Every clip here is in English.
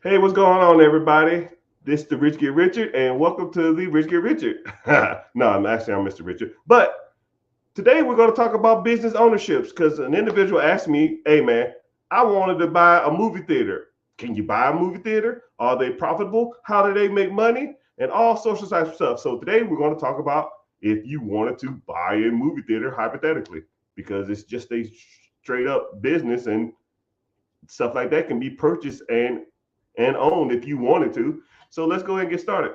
Hey, what's going on, everybody? This is the Rich Get Richard, and welcome to the Rich Get Richard. No, I'm Mr. Richard. But today we're going to talk about business ownerships because an individual asked me, "Hey, man, I wanted to buy a movie theater. Can you buy a movie theater? Are they profitable? How do they make money? And all social type stuff." So today we're going to talk about if you wanted to buy a movie theater hypothetically, because it's just a straight up business and stuff like that can be purchased and owned if you wanted to. So let's go ahead and get started.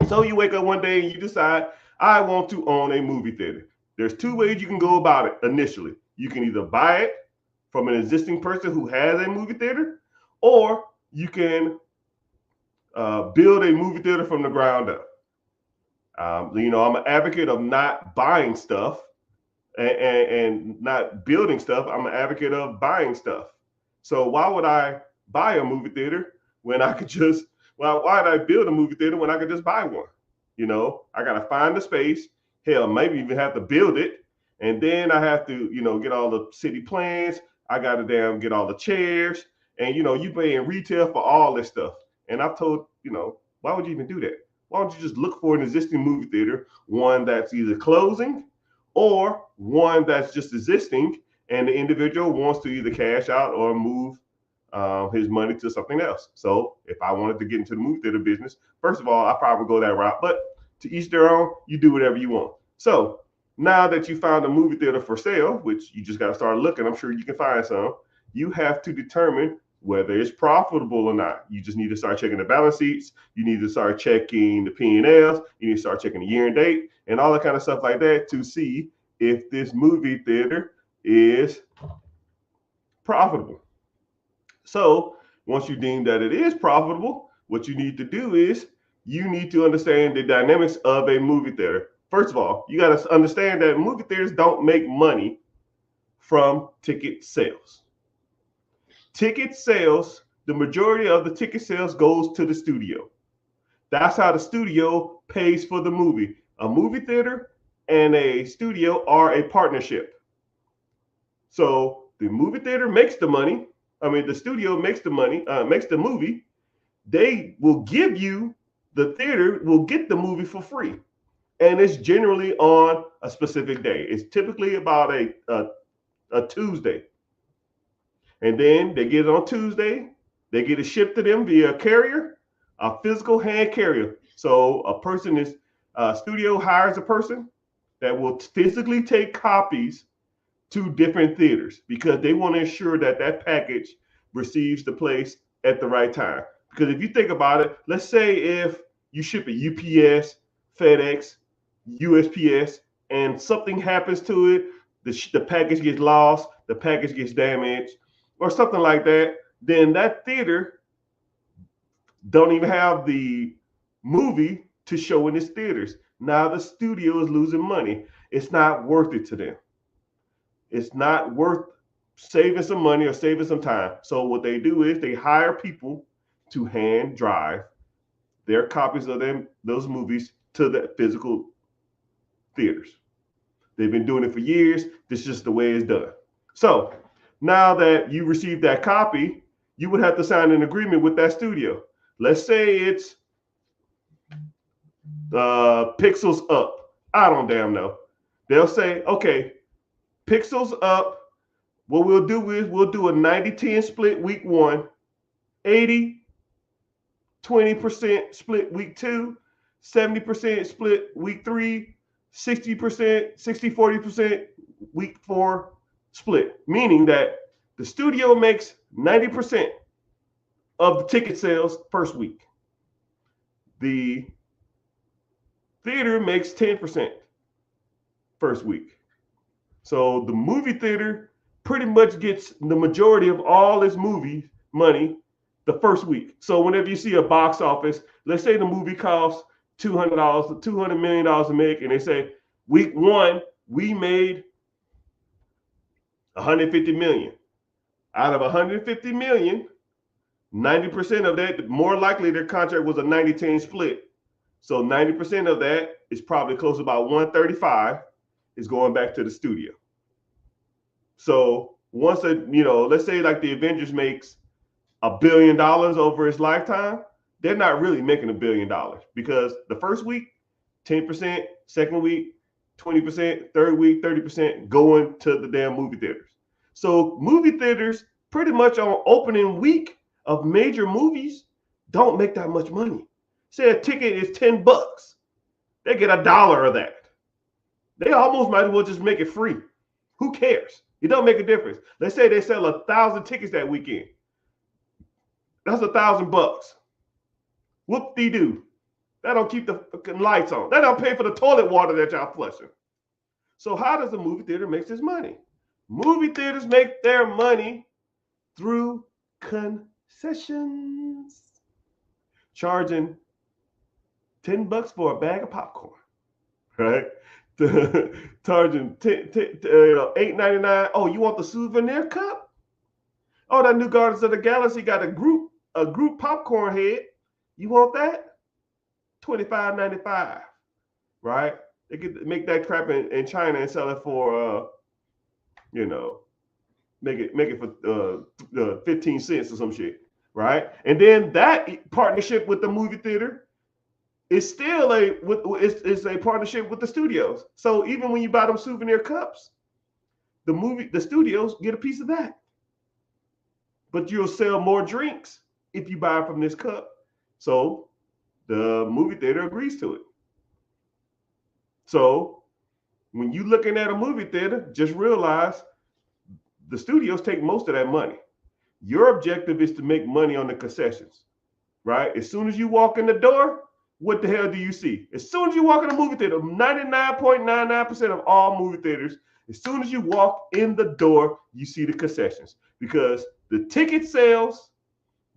So you wake up one day and you decide, I want to own a movie theater. There's two ways you can go about it initially. You can either buy it from an existing person who has a movie theater, or you can build a movie theater from the ground up. I'm an advocate of not buying stuff and not building stuff. I'm an advocate of buying stuff. So why would I buy a movie theater when I could just why would I build a movie theater when I could just buy one? I gotta find the space. Hell, maybe even have to build it, and then I have to, get all the city plans. I gotta get all the chairs, and you pay in retail for all this stuff. And I've told, why would you even do that? Why don't you just look for an existing movie theater, one that's either closing or one that's just existing, and the individual wants to either cash out or move his money to something else. So if I wanted to get into the movie theater business, first of all, I probably go that route. But to each their own, you do whatever you want. So now that you found a movie theater for sale, which you just got to start looking, I'm sure you can find some. You have to determine whether it's profitable or not. You just need to start checking the balance sheets. You need to start checking the P&Ls. You need to start checking the year and date and all that kind of stuff like that to see if this movie theater is profitable. So once you deem that it is profitable, what you need to do is you need to understand the dynamics of a movie theater. First of all, you got to understand that movie theaters don't make money from ticket sales. Ticket sales, the majority of the ticket sales goes to the studio. That's how the studio pays for the movie. A movie theater and a studio are a partnership. So the movie theater makes the money. The studio makes the money, makes the movie. They will give you, the theater will get the movie for free. And it's generally on a specific day. It's typically about a Tuesday. And then they get it on Tuesday. They get it shipped to them via a carrier, a physical hand carrier. So a person is, studio hires a person that will physically take copies to different theaters because they want to ensure that that package receives the place at the right time. Because if you think about it, let's say if you ship a UPS, FedEx, USPS, and something happens to it, the package gets lost, the package gets damaged, or something like that, then that theater don't even have the movie to show in its theaters. Now the studio is losing money. It's not worth it to them. It's not worth saving some money or saving some time. So what they do is they hire people to hand drive their copies of those movies to the physical theaters. They've been doing it for years. This is just the way it's done. So now that you receive that copy, you would have to sign an agreement with that studio. Let's say it's Pixels Up. I don't damn know. They'll say, okay, Pixels Up. What we'll do is we'll do a 90-10 split week one, 80-20% split week two, 70% split week three, 60%, 60-40% week four split. Meaning that the studio makes 90% of the ticket sales first week. The theater makes 10% first week. So the movie theater pretty much gets the majority of all its movie money the first week. So whenever you see a box office, let's say the movie costs $200 to make, and they say week one we made 150 million. Out of 150 million, 90% of that, more likely their contract was a 90-10 split. So 90% of that is probably close to about 135 is going back to the studio. So once let's say like the Avengers makes $1 billion over its lifetime, they're not really making $1 billion because the first week, 10%, second week, 20%, third week, 30% going to the damn movie theaters. So movie theaters pretty much on opening week of major movies don't make that much money. Say a ticket is $10, they get $1 of that. They almost might as well just make it free. Who cares? It don't make a difference. Let's say they sell 1,000 tickets that weekend. That's $1,000. Whoop-de-doo. That don't keep the fucking lights on. That don't pay for the toilet water that y'all flushing. So how does a movie theater make its money? Movie theaters make their money through concessions. Charging $10 for a bag of popcorn, right? Charging $8.99. Oh, you want the souvenir cup? Oh, that new Guardians of the Galaxy got a group popcorn head. You want that? $25.95, right? They could make that crap in China and sell it for make it for 15 cents or some shit, right? And then that partnership with the movie theater is still a partnership with the studios. So even when you buy them souvenir cups, the studios get a piece of that. But you'll sell more drinks if you buy from this cup. So the movie theater agrees to it. So when you're looking at a movie theater, just realize the studios take most of that money. Your objective is to make money on the concessions, right? As soon as you walk in the door, what the hell do you see? As soon as you walk in a movie theater, 99.99% of all movie theaters, as soon as you walk in the door, you see the concessions because the ticket sales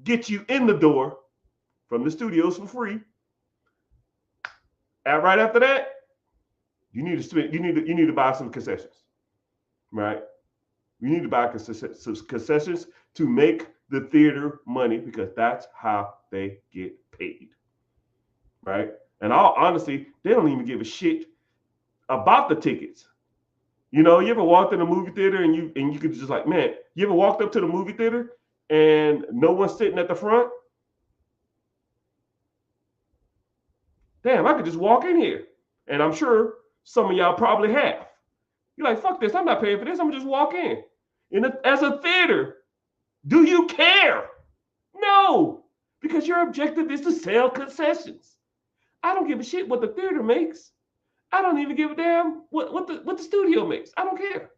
get you in the door from the studios for free. And right after that, you need to buy some concessions, right? You need to buy concessions to make the theater money because that's how they get paid, right? And all honesty, they don't even give a shit about the tickets. You ever walked in a movie theater and you could just like, man, you ever walked up to the movie theater and no one's sitting at the front? Damn, I could just walk in here. And I'm sure some of y'all probably have. You're like, fuck this, I'm not paying for this, I'm gonna just walk in. As a theater, do you care? No, because your objective is to sell concessions. I don't give a shit what the theater makes. I don't even give a damn what the studio makes. I don't care.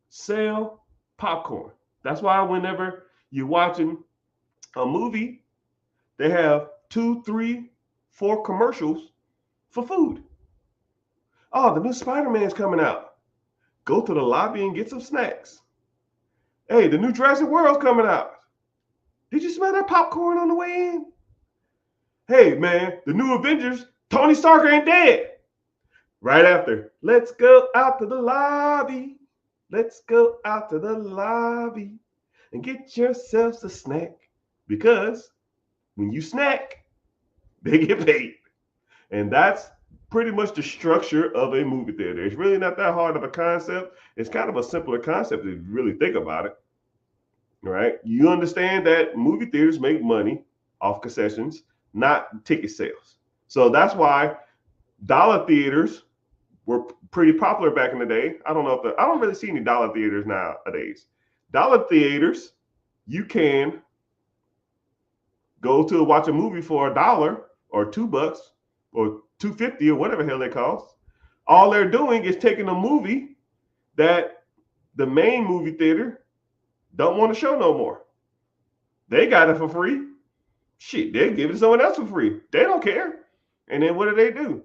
Sell popcorn. That's why whenever you're watching a movie, they have 2, 3, 4 commercials for food. Oh, the new Spider-Man's coming out. Go to the lobby and get some snacks. Hey, the new Jurassic World's coming out. Did you smell that popcorn on the way in? Hey, man, the new Avengers, Tony Stark ain't dead. Right after, let's go out to the lobby. Let's go out to the lobby and get yourselves a snack. Because when you snack, they get paid. And that's pretty much the structure of a movie theater. It's really not that hard of a concept. It's kind of a simpler concept if you really think about it. Right? You understand that movie theaters make money off concessions, not ticket sales. So that's why dollar theaters were pretty popular back in the day. I don't really see any dollar theaters nowadays. Dollar theaters, you can go to watch a movie for $1 or $2 or $2.50 or whatever the hell they cost. All they're doing is taking a movie that the main movie theater don't want to show no more. They got it for free. Shit, they give it to someone else for free. They don't care. And then what do?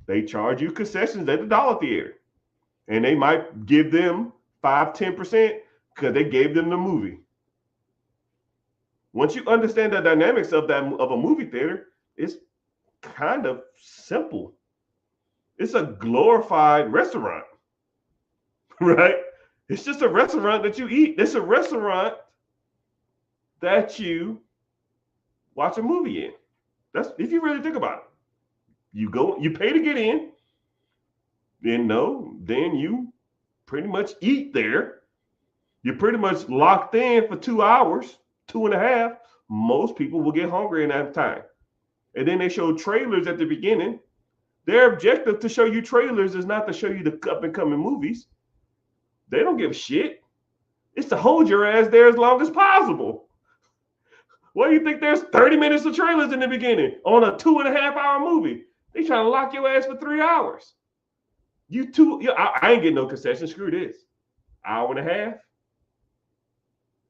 They charge you concessions at the dollar theater. And they might give them 5-10% because they gave them the movie. Once you understand the dynamics of a movie theater, it's kind of simple. It's a glorified restaurant, right? It's just a restaurant that you eat. It's a restaurant that you watch a movie in. That's if you really think about it. You go, you pay to get in, then you pretty much eat there, You're pretty much locked in for 2 hours, 2.5. Most people will get hungry in that time. And then they show trailers at the beginning. Their objective to show you trailers is not to show you the up and coming movies. They don't give a shit. It's to hold your ass there as long as possible. Why do you think there's 30 minutes of trailers in the beginning on a 2.5-hour movie? They trying to lock your ass for 3 hours. I ain't getting no concession. Screw this. Hour and a half,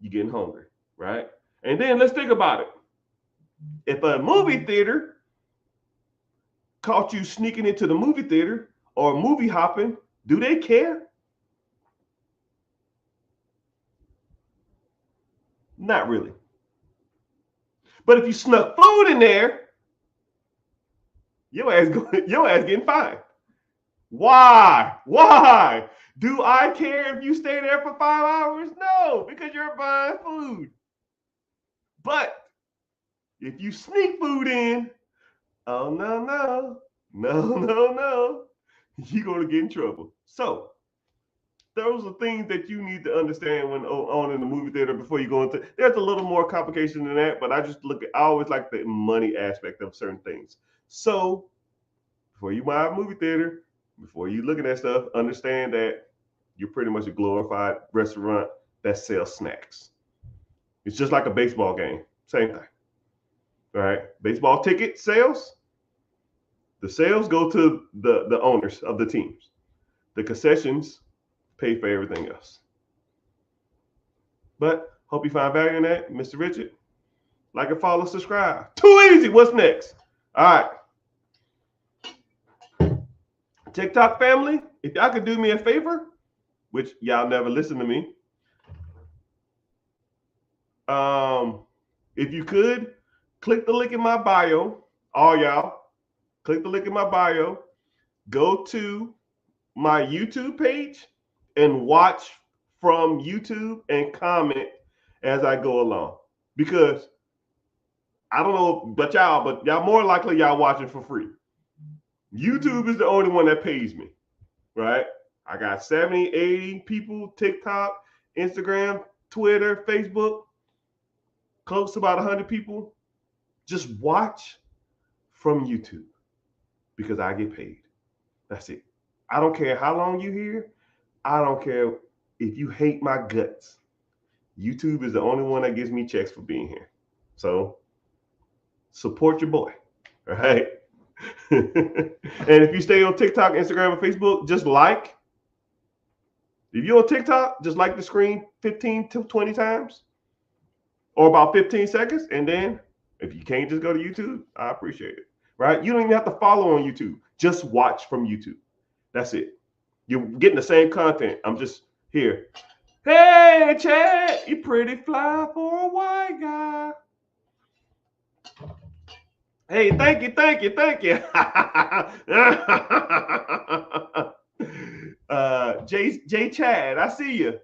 you're getting hungry, right? And then let's think about it. If a movie theater caught you sneaking into the movie theater or movie hopping, do they care? Not really. But if you snuck food in there, your ass getting fined. Why? Why? Do I care if you stay there for 5 hours? No, because you're buying food. But if you sneak food in, oh no, you're gonna get in trouble. So those are things that you need to understand when on in the movie theater before you go into. There's a little more complication than that, but I always like the money aspect of certain things. So before you buy a movie theater, before you look at that stuff, understand that you're pretty much a glorified restaurant that sells snacks. It's just like a baseball game, same thing. All right, baseball ticket sales. The sales go to the owners of the teams. The concessions pay for everything else. But hope you find value in that, Mr. Richard. Like and follow, subscribe. Too easy. What's next? All right. TikTok family, if y'all could do me a favor, which y'all never listen to me. If you could, click the link in my bio. All y'all, click the link in my bio. Go to my YouTube page and watch from YouTube and comment as I go along. Because I don't know, but y'all more likely y'all watching for free. YouTube is the only one that pays me, right? I got 70, 80 people, TikTok, Instagram, Twitter, Facebook, close to about 100 people. Just watch from YouTube because I get paid. That's it. I don't care how long you're here. I don't care if you hate my guts. YouTube is the only one that gives me checks for being here. So support your boy, all right? And if you stay on TikTok, Instagram, and Facebook, just like. If you're on TikTok, just like the screen 15 to 20 times or about 15 seconds. And then if you can't just go to YouTube, I appreciate it, right? You don't even have to follow on YouTube. Just watch from YouTube. That's it. You're getting the same content. I'm just here. Hey, Chad, you pretty fly for a white guy. Hey, thank you. J Chad, I see you.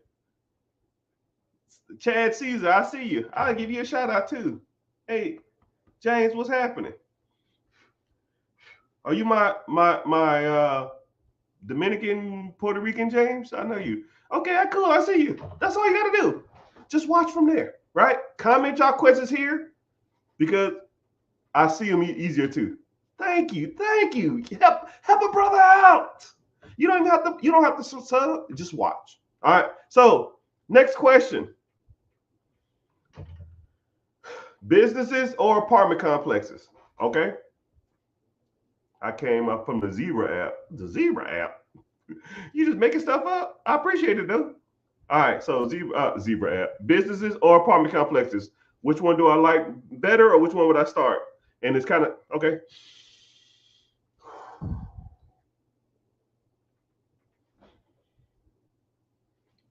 Chad Caesar, I see you. I'll give you a shout out too. Hey, James, what's happening? Are you my Dominican, Puerto Rican James? I know you. Okay, cool. I see you. That's all you got to do. Just watch from there, right? Comment y'all questions here because I see them easier too. Thank you. Help a brother out. You don't have to sub. Just watch. All right. So next question: businesses or apartment complexes? Okay. I came up from the Zebra app. The Zebra app. You just making stuff up? I appreciate it though. All right, so Zebra app. Businesses or apartment complexes? Which one do I like better, or which one would I start? And it's kind of okay.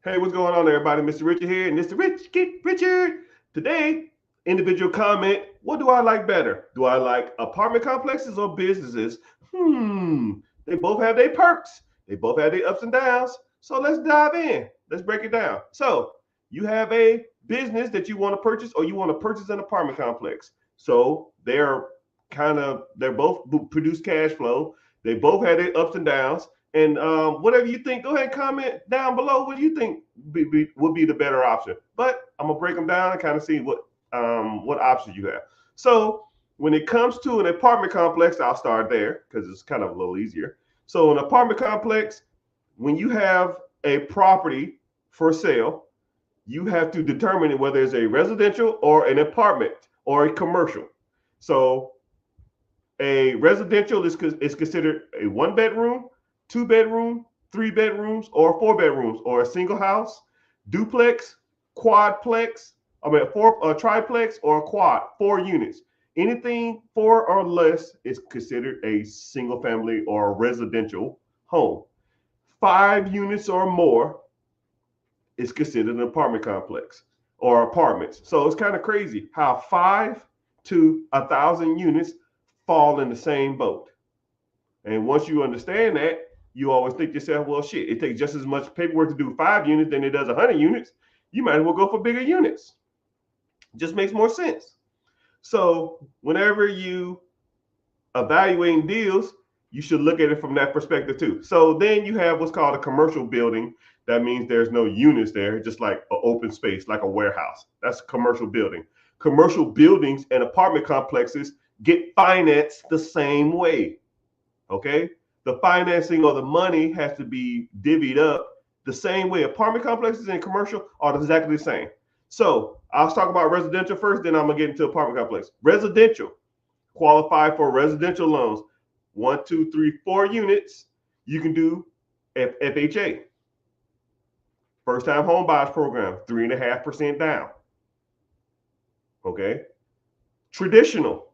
Hey, what's going on, everybody? Mr. Richard here, and Mr. Richard. Today, individual comment. What do I like better? Do I like apartment complexes or businesses? They both have their perks. They both have their ups and downs. So let's dive in. Let's break it down. So you have a business that you want to purchase, or you want to purchase an apartment complex. So they both produce cash flow. They both have their ups and downs. And whatever you think, go ahead and comment down below. What do you think would be the better option? But I'm gonna break them down and kind of see what options you have. So when it comes to an apartment complex, I'll start there because it's kind of a little easier. So an apartment complex, when you have a property for sale, you have to determine whether it's a residential or an apartment or a commercial. So a residential is considered a 1 bedroom, 2 bedroom, 3 bedrooms, or 4 bedrooms, or a single house, duplex, quadplex, a triplex, or a quad, 4 units. Anything 4 or less is considered a single family or a residential home. 5 units or more is considered an apartment complex or apartments. So it's kind of crazy how 5 to 1,000 units fall in the same boat. And once you understand that, you always think to yourself, well, shit, it takes just as much paperwork to do 5 units than it does 100 units. You might as well go for bigger units. Just makes more sense. So whenever you evaluating deals, you should look at it from that perspective too. So then you have what's called a commercial building. That means there's no units there, just like an open space, like a warehouse. That's a commercial building. Commercial buildings and apartment complexes get financed the same way. Okay? The financing or the money has to be divvied up the same way. Apartment complexes and commercial are exactly the same. So I'll talk about residential first, then I'm gonna get into apartment complex. Residential qualify for residential loans. 1, 2, 3, 4 units. You can do FHA, first time home buyers program, 3.5% down. Okay. Traditional.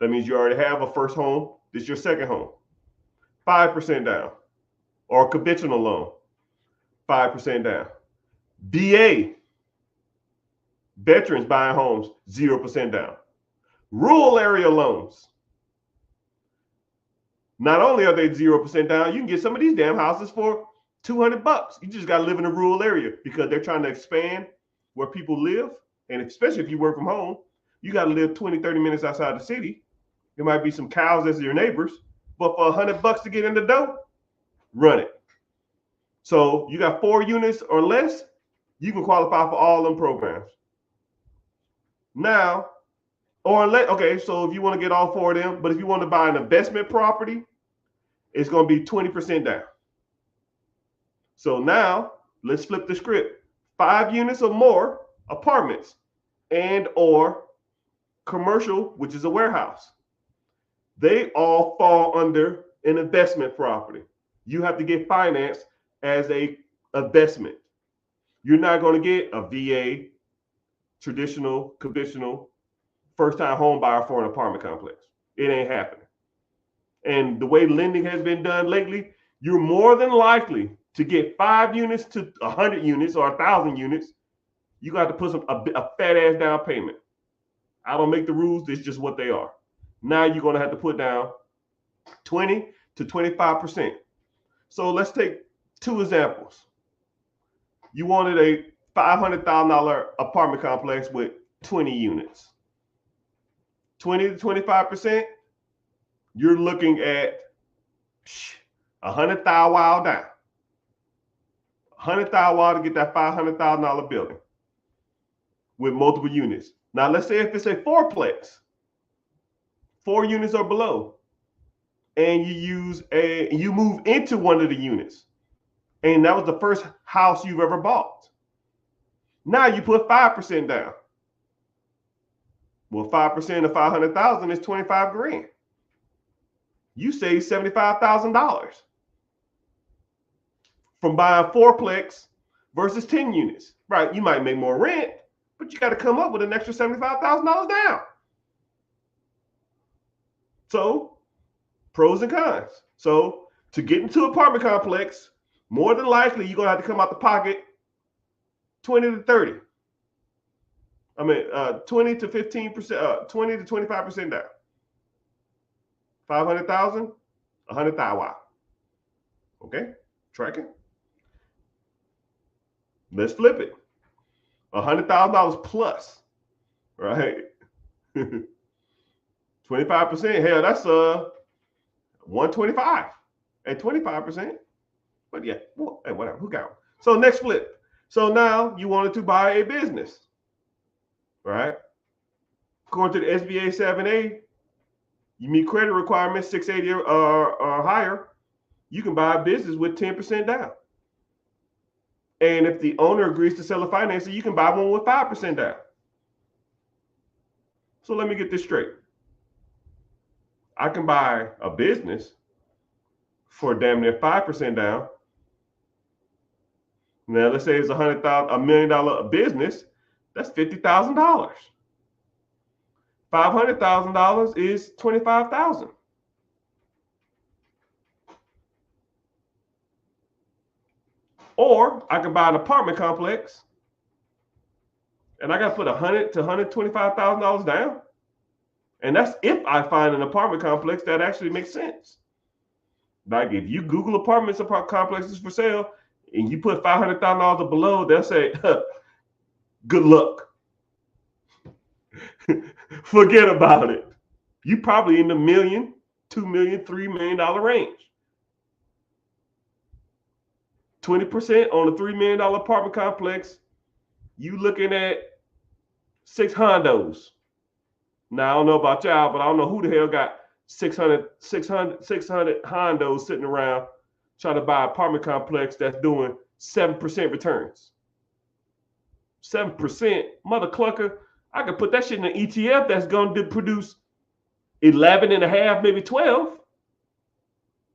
That means you already have a first home. This is your second home. 5% down. Or conventional loan, 5% down. VA, veterans buying homes, 0% down. Rural area loans. Not only are they 0% down, you can get some of these damn houses for $200. You just got to live in a rural area because they're trying to expand where people live. And especially if you work from home, you got to live 20, 30 minutes outside the city. There might be some cows as your neighbors, but for $100 to get in the door, run it. So you got 4 units or less, you can qualify for all them programs. Now, okay, so if you want to get all 4 of them, but if you want to buy an investment property, it's going to be 20% down. So now let's flip the script. 5 units or more apartments and or commercial, which is a warehouse. They all fall under an investment property. You have to get financed as a investment. You're not going to get a VA, traditional, conventional, first-time home buyer for an apartment complex. It ain't happening. And the way lending has been done lately, you're more than likely to get 5 units to 100 units or 1,000 units. You got to put a fat ass down payment. I don't make the rules. It's just what they are. Now you're going to have to put down 20 to 25%. So let's take 2 examples. You wanted a $500,000 apartment complex with 20 units. 20 to 25%, you're looking at $100,000 down. $100,000 to get that $500,000 building with multiple units. Now let's say if it's a 4-plex, 4 units or below, and you move into one of the units, and that was the first house you've ever bought. Now you put 5% down. Well, 5% of 500,000 is 25 grand. You save $75,000 from buying 4-plex versus 10 units. Right? You might make more rent, but you got to come up with an extra $75,000 down. So, pros and cons. So, to get into an apartment complex, more than likely you're gonna have to come out the pocket 20 to 30. 20 to 15%, 20 to 25% down. 500,000, 100,000. Wow. Okay, tracking. Let's flip it. $100,000 plus, right? 25%. Hell, that's 125. at 25%. But yeah, well, hey, whatever. Who got it? So next flip. So now you wanted to buy a business, right? According to the SBA 7A, you meet credit requirements 680 or higher. You can buy a business with 10% down. And if the owner agrees to sell a financing, you can buy one with 5% down. So let me get this straight. I can buy a business for damn near 5% down. Now let's say it's $100,000, $1 million business. That's $50,000. $500,000 is $25,000. Or I can buy an apartment complex, and I got to put $100,000 to $125,000 down. And that's if I find an apartment complex that actually makes sense. Like if you Google apartment complexes for sale and you put $500,000 or below, they'll say, good luck. Forget about it. You probably in the $1 million, $2 million, $3 million range. 20% on a $3 million apartment complex, you looking at 6 hondos. Now, I don't know about y'all, but I don't know who the hell got 600 hondos sitting around trying to buy an apartment complex that's doing 7% returns. 7%, mother clucker. I could put that shit in an ETF that's going to produce 11 and a half, maybe 12.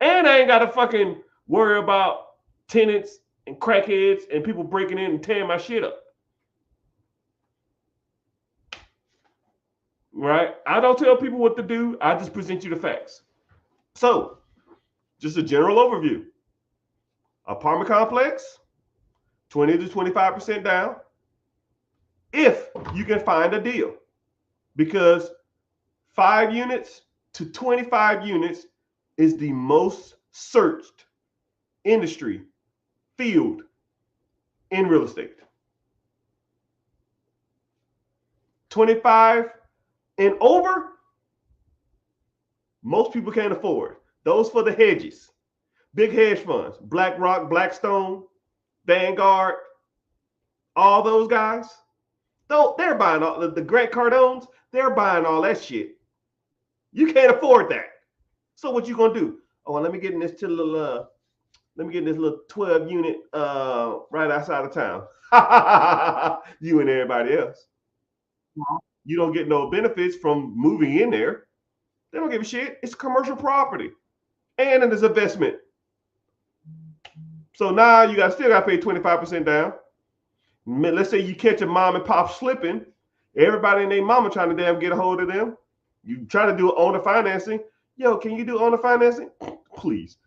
And I ain't got to fucking worry about tenants and crackheads and people breaking in and tearing my shit up. Right? I don't tell people what to do. I just present you the facts. So, just a general overview. Apartment complex, 20 to 25% down. If you can find a deal. Because 5 units to 25 units is the most searched industry field in real estate. 25 and over, most people can't afford. Those for the hedges. Big hedge funds, BlackRock, Blackstone, Vanguard, all those guys. Though they're buying all the Grant Cardones, they're buying all that shit. You can't afford that. So what you gonna do? Oh, well, let me get in this little 12 unit right outside of town. You and everybody else. You don't get no benefits from moving in there. They don't give a shit. It's commercial property. And it is investment. So now you still got to pay 25% down. Let's say you catch a mom and pop slipping. Everybody and their mama trying to damn get a hold of them. You try to do owner financing. Yo, can you do owner financing? Please.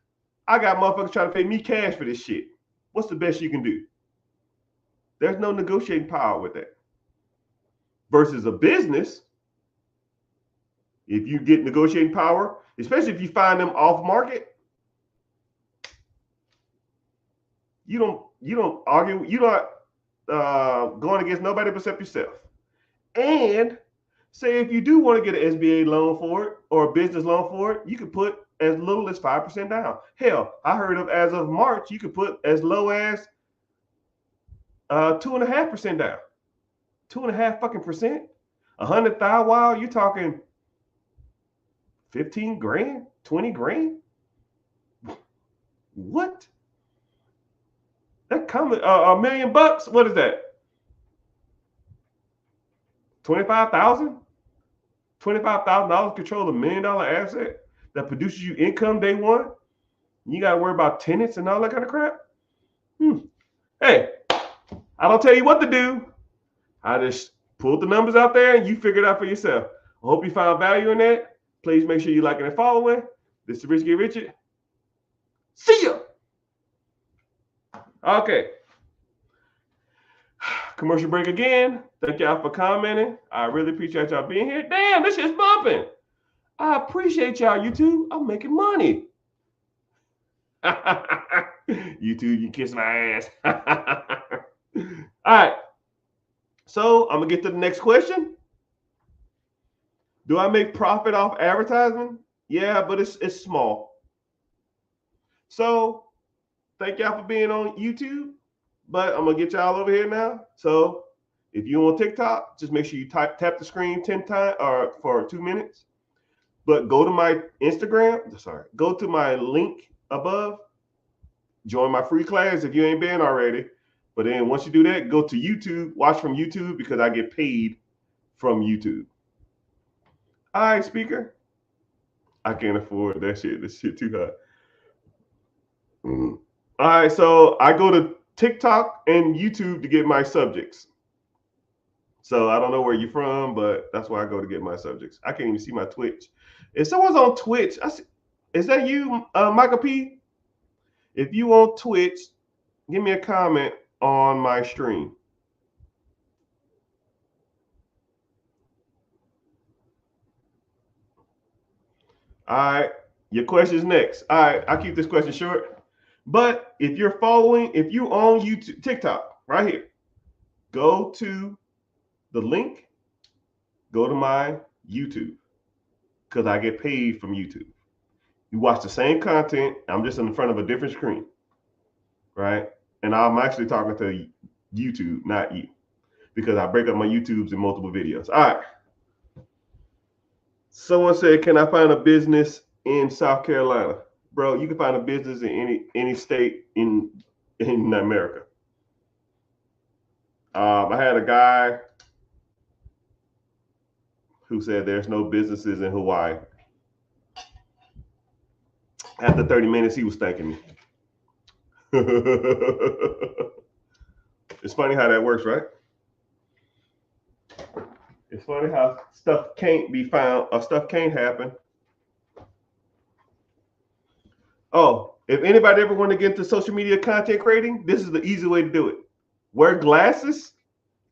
I got motherfuckers trying to pay me cash for this shit. What's the best you can do? There's no negotiating power with that. Versus a business, if you get negotiating power, especially if you find them off market, you don't argue, you're not going against nobody except yourself. And say if you do want to get an SBA loan for it or a business loan for it, you can put as little as 5% down. Hell, I heard of as of March, you could put as low as 2.5% down. 2.5 fucking percent. 100,000. Wow, you're talking 15 grand, 20 grand. What? That coming $1 million bucks. What is that? 25,000. $25,000 control $1 million asset that produces you income day one. You got to worry about tenants and all that kind of crap. Hey, I don't tell you what to do. I just pulled the numbers out there and you figure it out for yourself. I hope you found value in that. Please make sure you liking and following. This is Rich Get Richard. See ya. Okay. Commercial break again. Thank y'all for commenting. I really appreciate y'all being here. Damn, this shit's bumping. I appreciate y'all, YouTube. I'm making money. YouTube, you kiss my ass. All right. So I'm gonna get to the next question. Do I make profit off advertising? Yeah, but it's small. So thank y'all for being on YouTube. But I'm gonna get y'all over here now. So if you on TikTok, just make sure you tap the screen 10 times or for 2 minutes. But go to my Instagram. Sorry, go to my link above. Join my free class if you ain't been already. But then once you do that, go to YouTube. Watch from YouTube because I get paid from YouTube. All right, speaker. I can't afford that shit. This shit too hot. All right, so I go to TikTok and YouTube to get my subjects. So I don't know where you're from, but that's where I go to get my subjects. I can't even see my Twitch. If someone's on Twitch, is that you, Michael P? If you on Twitch, give me a comment on my stream. All right, your question's next. All right, I'll keep this question short. But if you're following, if you on YouTube, TikTok, right here, go to the link, go to my YouTube, because I get paid from YouTube. You watch the same content, I'm just in front of a different screen, right? And I'm actually talking to YouTube, not you, because I break up my YouTubes in multiple videos. All right. Someone said, can I find a business in South Carolina? Bro, you can find a business in any state in America. I had a guy who said there's no businesses in Hawaii. After 30 minutes, he was thanking me. It's funny how that works, right? It's funny how stuff can't be found or stuff can't happen. Oh, if anybody ever want to get into social media content creating, this is the easy way to do it. Wear glasses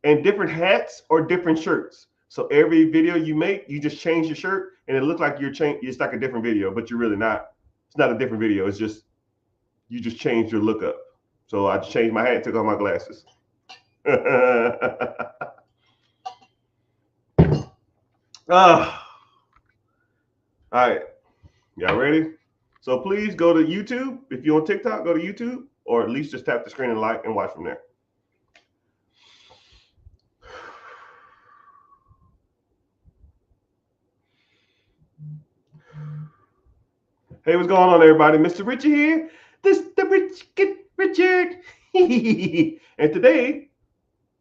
and different hats or different shirts. So every video you make, you just change your shirt and it looks like it's like a different video, but you're really not. It's not a different video. It's just, you just changed your look up. So I just changed my hat and took off my glasses. All right. Y'all ready? So please go to YouTube. If you're on TikTok, go to YouTube, or at least just tap the screen and like and watch from there. Hey, what's going on, everybody? Mr. Richard here. This is the Richard. And today,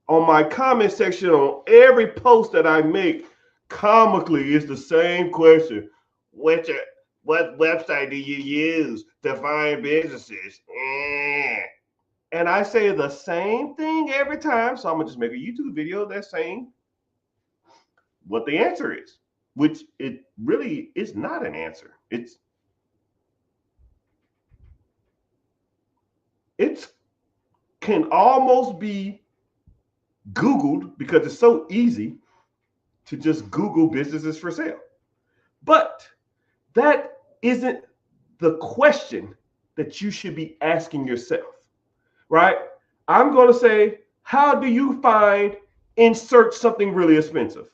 on my comment section on every post that I make, comically, is the same question. What website do you use to find businesses? And I say the same thing every time. So I'm going to just make a YouTube video that's saying what the answer is, which it really is not an answer. It can almost be Googled because it's so easy to just Google businesses for sale. But that isn't the question that you should be asking yourself, right? I'm going to say, how do you find, insert something really expensive?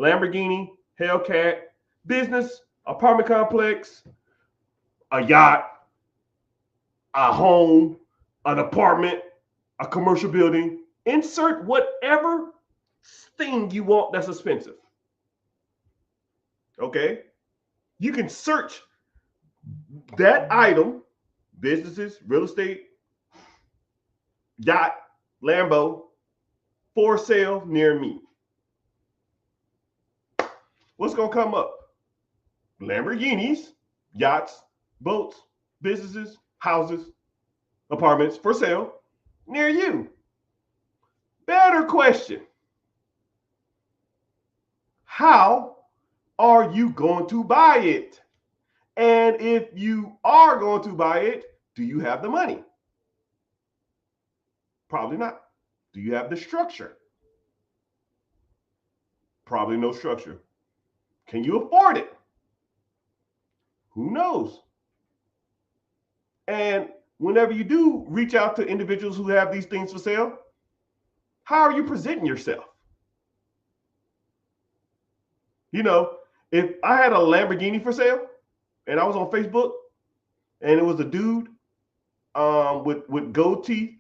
Lamborghini, Hellcat, business, apartment complex, a yacht, a home, an apartment, a commercial building. Insert whatever thing you want that's expensive. Okay? You can search that item, businesses, real estate, yacht, Lambo, for sale near me. What's going to come up? Lamborghinis, yachts, boats, businesses, houses, apartments for sale near you. Better question. How are you going to buy it? And if you are going to buy it, do you have the money? Probably not. Do you have the structure? Probably no structure. Can you afford it? Who knows? And whenever you do reach out to individuals who have these things for sale, how are you presenting yourself? You know, if I had a Lamborghini for sale and I was on Facebook, and it was a dude with gold teeth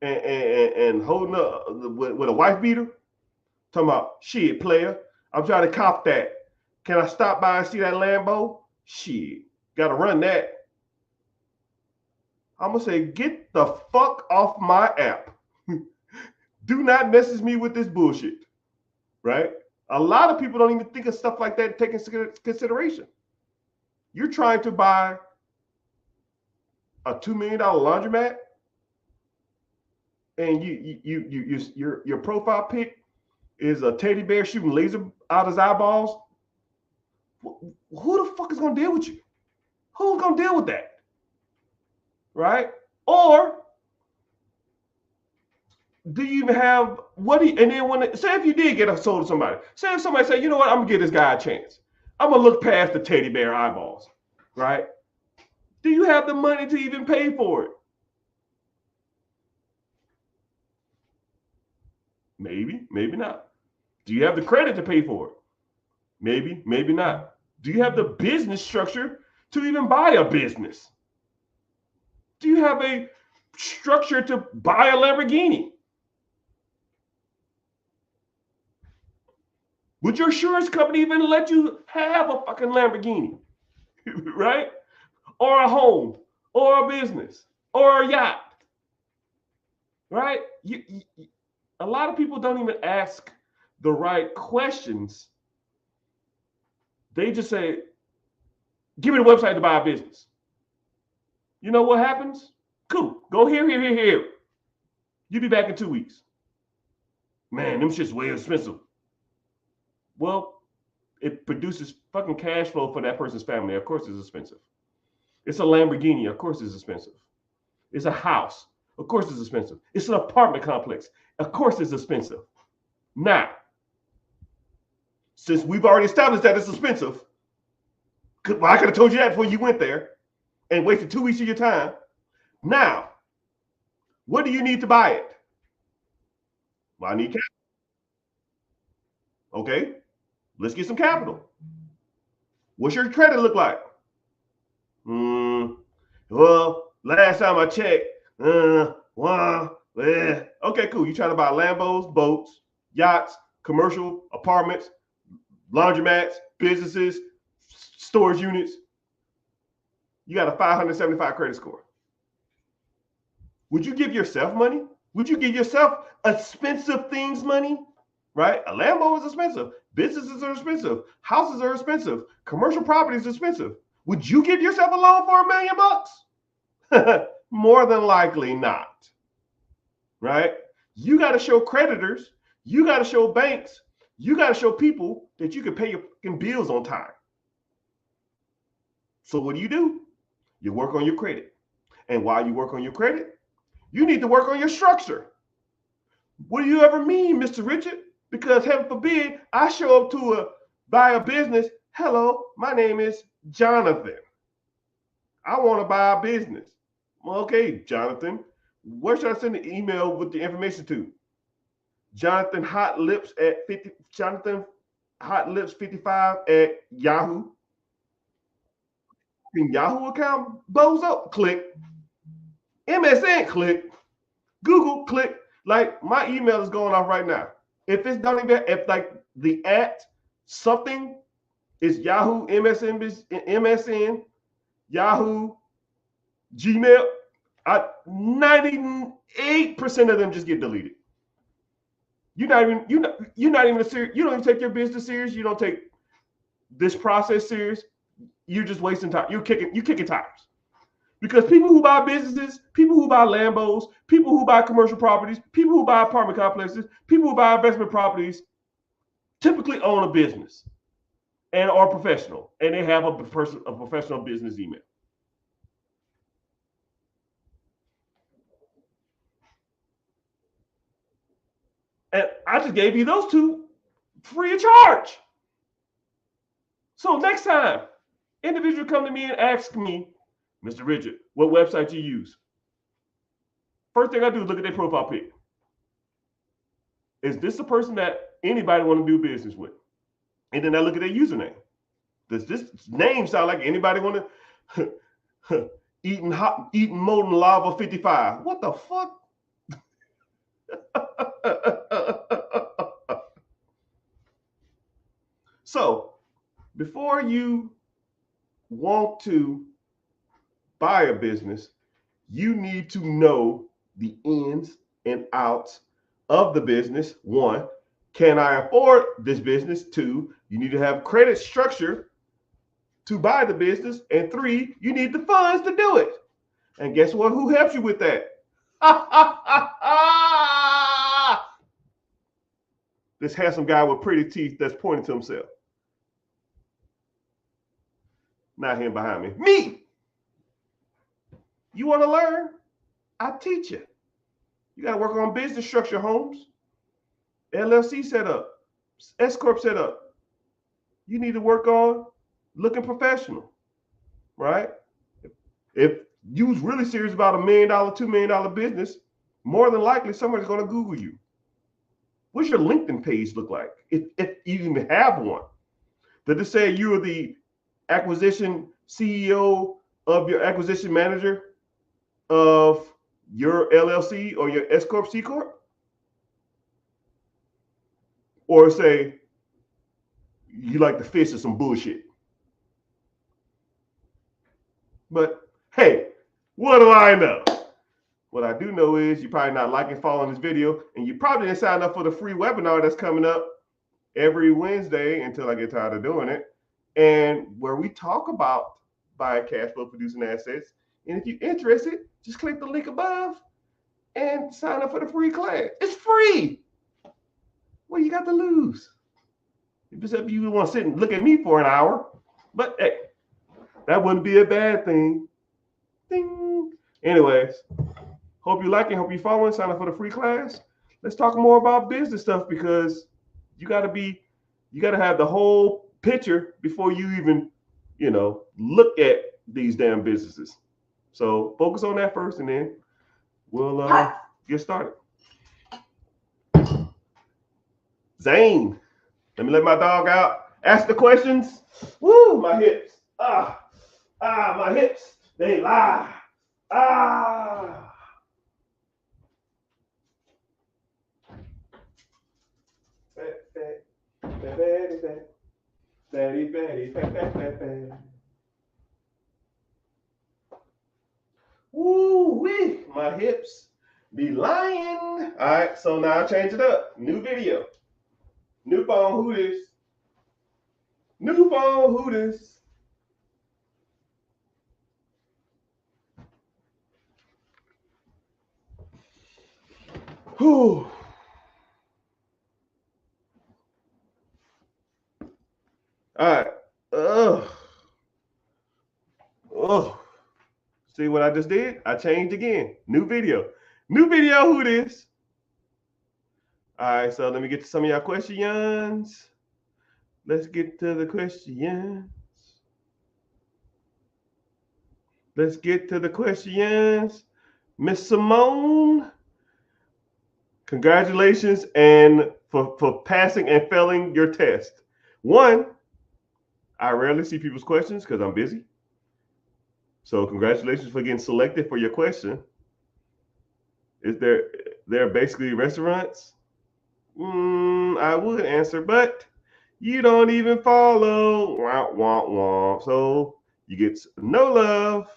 and holding up with a wife beater. Talking about, shit, player, I'm trying to cop that. Can I stop by and see that Lambo? Shit, gotta run that. I'm gonna say, get the fuck off my app. Do not message me with this bullshit, right? A lot of people don't even think of stuff like that, take into consideration. You're trying to buy a $2 million laundromat, and your profile pic is a teddy bear shooting laser out his eyeballs. Who the fuck is gonna deal with you? Who's gonna deal with that? Right? Or do you even have and then when say if you did get a sold to somebody, say if somebody say, you know what, I'm gonna give this guy a chance. I'm gonna look past the teddy bear eyeballs, right? Do you have the money to even pay for it? Maybe, maybe not. Do you have the credit to pay for it? Maybe, maybe not. Do you have the business structure to even buy a business? Do you have a structure to buy a Lamborghini? Would your insurance company even let you have a fucking Lamborghini? Right? Or a home, or a business, or a yacht? Right? A lot of people don't even ask the right questions. They just say, give me the website to buy a business. You know what happens? Cool. Go here. You'll be back in 2 weeks. Man, them shit's way expensive. Well, it produces fucking cash flow for that person's family. Of course it's expensive. It's a Lamborghini. Of course it's expensive. It's a house. Of course it's expensive. It's an apartment complex. Of course it's expensive. Now, since we've already established that it's expensive, well, I could have told you that before you went there and wasted 2 weeks of your time. Now, what do you need to buy it? Well, I need capital. Okay, let's get some capital. What's your credit look like? Well, last time I checked, okay, cool. You trying to buy Lambos, boats, yachts, commercial apartments, laundromats, businesses, storage units. You got a 575 credit score. Would you give yourself money? Would you give yourself expensive things money? Right? A Lambo is expensive. Businesses are expensive. Houses are expensive. Commercial property is expensive. Would you give yourself a loan for $1 million? More than likely not. Right? You got to show creditors. You got to show banks. You got to show people that you can pay your fucking bills on time. So what do? You work on your credit. And while you work on your credit, you need to work on your structure. What do you ever mean, Mr. Richard? Because heaven forbid, I show up to buy a business. Hello, my name is Jonathan. I want to buy a business. Well, okay, Jonathan, where should I send the email with the information to? Jonathan Hot Lips at 50. Jonathan Hot Lips 55 at Yahoo. Yahoo account, bozo, click. MSN, click. Google, click. Like my email is going off right now. If it's not even, if like the at something is Yahoo, MSN, Yahoo, Gmail, 98% of them just get deleted. You're not even serious. You don't even take your business serious. You don't take this process serious. You're just wasting time. You're kicking tires. Because people who buy businesses, people who buy Lambos, people who buy commercial properties, people who buy apartment complexes, people who buy investment properties typically own a business and are professional, and they have a professional business email. And I just gave you those two free of charge. So next time, individual come to me and ask me, Mr. Richard, what website you use? First thing I do is look at their profile pic. Is this the person that anybody want to do business with? And then I look at their username. Does this name sound like anybody want to? eating molten lava 55. What the fuck? So before you want to buy a business, you need to know the ins and outs of the business. One, can I afford this business? Two, you need to have credit structure to buy the business. And three, you need the funds to do it. And guess what? Who helps you with that? This handsome guy with pretty teeth that's pointing to himself. Not him behind me. Me! You want to learn? I teach you. You got to work on business structure, Holmes. LLC setup, S Corp setup. You need to work on looking professional, right? If you was really serious about $1 million, $2 million business, more than likely somebody's going to Google you. What's your LinkedIn page look like? If you even have one. Did it say you are the acquisition CEO of your acquisition manager of your LLC or your S Corp, C Corp? Or say you like to fish or some bullshit? But hey, what do I know? What I do know is you're probably not liking, following this video, and you probably didn't sign up for the free webinar that's coming up every Wednesday until I get tired of doing it, and where we talk about buying cash flow producing assets. And if you're interested, just click the link above and sign up for the free class. It's free. What you got to lose? Except you want to sit and look at me for an hour. But hey, that wouldn't be a bad thing. Ding. Anyways, hope you like it. Hope you're following. Sign up for the free class. Let's talk more about business stuff because you got to have the whole picture before you even, look at these damn businesses. So focus on that first, and then we'll get started. Zane, let me let my dog out. Ask the questions. Woo, my hips. My hips. They lie. Woo wee, my hips be lying. All right, so now I change it up. New video. New phone, who this? New phone, who this? Whew. All right. See what I just did? I changed again. New video. New video, who this? All right, so let me get to some of y'all questions. Let's get to the questions. Let's get to the questions. Miss Simone, congratulations and for passing and failing your test. One, I rarely see people's questions because I'm busy. So congratulations for getting selected for your question. Is there basically restaurants? I would answer, but you don't even follow. Wah, wah, wah. So you get no love.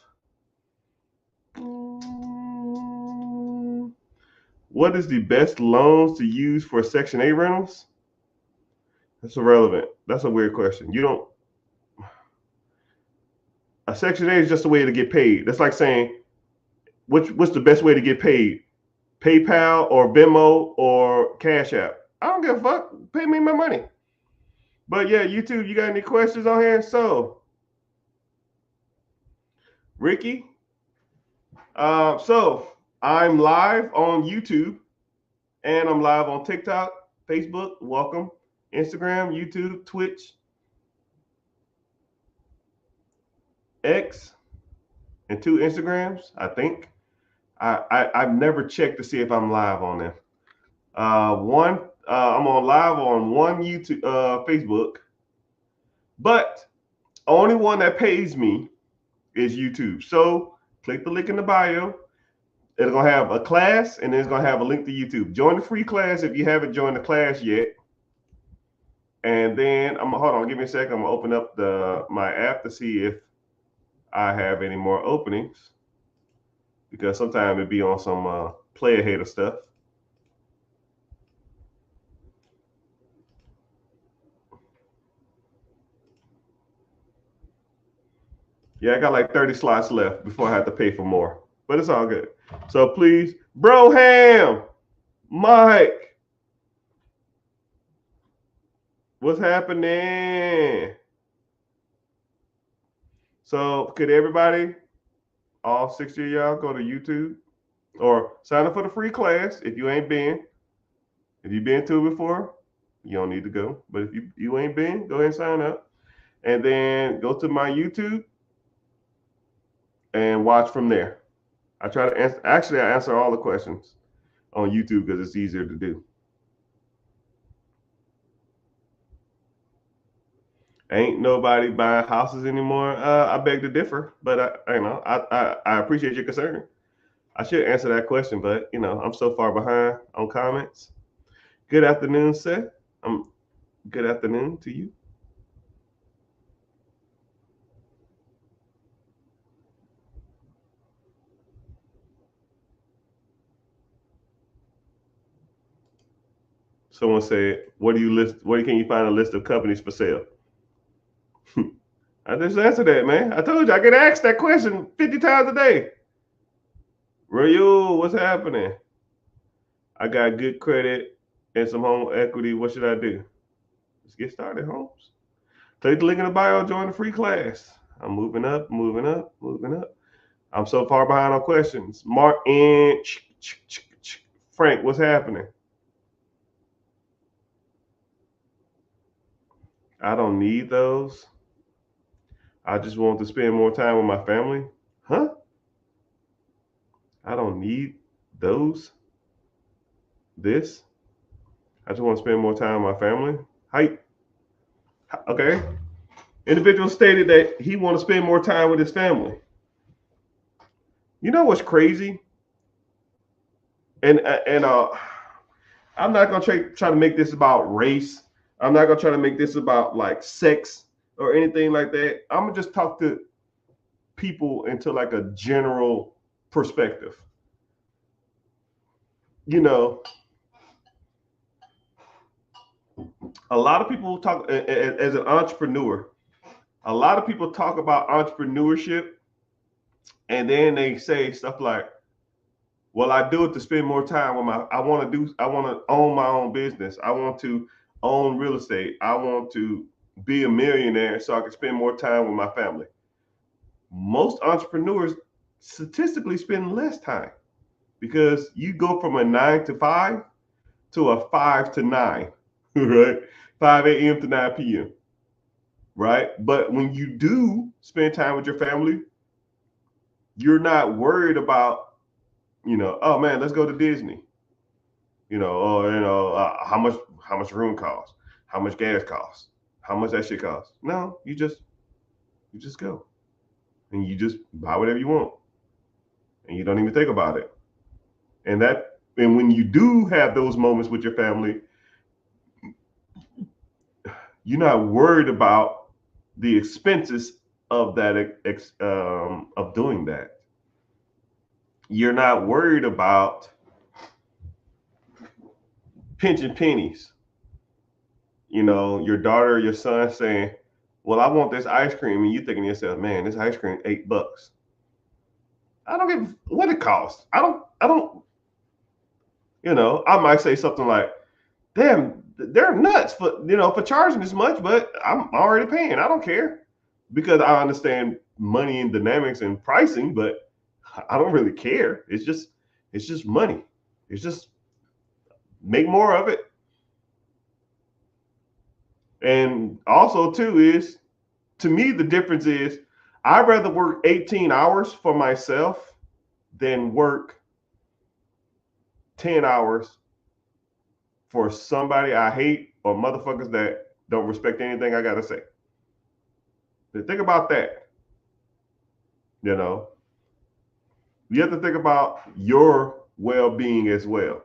What is the best loans to use for Section 8 rentals? That's irrelevant. That's a weird question. A Section 8 is just a way to get paid. That's like saying, what's the best way to get paid? PayPal or Venmo or Cash App? I don't give a fuck. Pay me my money. But yeah, YouTube, you got any questions on here? So, Ricky. So I'm live on YouTube and I'm live on TikTok, Facebook, welcome, Instagram, YouTube, Twitch, X, and 2 Instagrams, I think. I've never checked to see if I'm live on them. I'm on live on one YouTube, Facebook, but only one that pays me is YouTube. So click the link in the bio. It's gonna have a class, and then it's gonna have a link to YouTube. Join the free class if you haven't joined the class yet. And then hold on, give me a second. I'm gonna open up my app to see if I have any more openings, because sometimes it be on some player hater stuff. Yeah, I got like 30 slots left before I have to pay for more, but it's all good. So please, Broham, Mike, what's happening? So could everybody, all 60 of y'all, go to YouTube or sign up for the free class if you ain't been. If you've been to it before, you don't need to go. But if you ain't been, go ahead and sign up. And then go to my YouTube and watch from there. I try to answer, actually, I answer all the questions on YouTube because it's easier to do. Ain't nobody buying houses anymore. I beg to differ, but I appreciate your concern. I should answer that question, but I'm so far behind on comments. Good afternoon, Seth. Good afternoon to you. Someone said, "What do you list? Where can you find a list of companies for sale?" I just answered that, man. I told you I get asked that question 50 times a day. Rayo, what's happening? I got good credit and some home equity. What should I do? Let's get started, Holmes. Click the link in the bio, join the free class. I'm moving up, moving up, moving up. I'm so far behind on questions. Martin, Frank, what's happening? I don't need those. I just want to spend more time with my family. Huh? I don't need those. This. I just want to spend more time with my family. Hi. Okay. Individual stated that he want to spend more time with his family. You know what's crazy? And I'm not gonna try to make this about race. I'm not gonna try to make this about like sex or anything like that. I'm gonna just talk to people into like a general perspective. A lot of people talk as an entrepreneur. A lot of people talk about entrepreneurship, and then they say stuff like, well, I do it to spend more time with I want to own my own business. I want to own real estate. I want to be a millionaire so I can spend more time with my family. Most entrepreneurs statistically spend less time because you go from a 9 to 5 to a 5 to 9, right? 5 a.m. to 9 p.m. Right? But when you do spend time with your family, you're not worried about, oh man, let's go to Disney. Or how much room costs, how much gas costs, how much that shit costs. No, you just go. And you just buy whatever you want. And you don't even think about it. And when you do have those moments with your family, you're not worried about the expenses of that of doing that. You're not worried about pinching pennies. Your daughter or your son saying, well, I want this ice cream, and you thinking to yourself, man, this ice cream $8. I don't give what it costs. I don't I might say something like, damn, they're nuts for charging this much, but I'm already paying. I don't care, because I understand money and dynamics and pricing, but I don't really care. It's just money. It's just make more of it. And also too is, to me, the difference is I'd rather work 18 hours for myself than work 10 hours for somebody I hate or motherfuckers that don't respect anything I gotta say. But think about that. You know, you have to think about your well-being as well.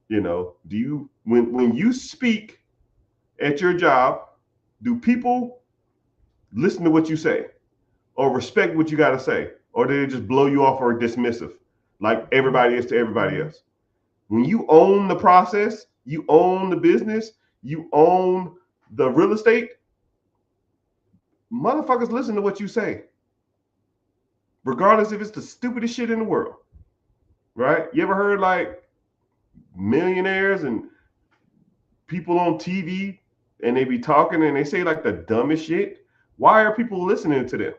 You know, do you when you speak at your job, do people listen to what you say or respect what you got to say, or do they just blow you off or dismissive like everybody is to everybody else? When you own the process, you own the business, you own the real estate, motherfuckers listen to what you say, regardless if it's the stupidest shit in the world, right? You ever heard like millionaires and people on TV and they be talking and they say like the dumbest shit? Why are people listening to them?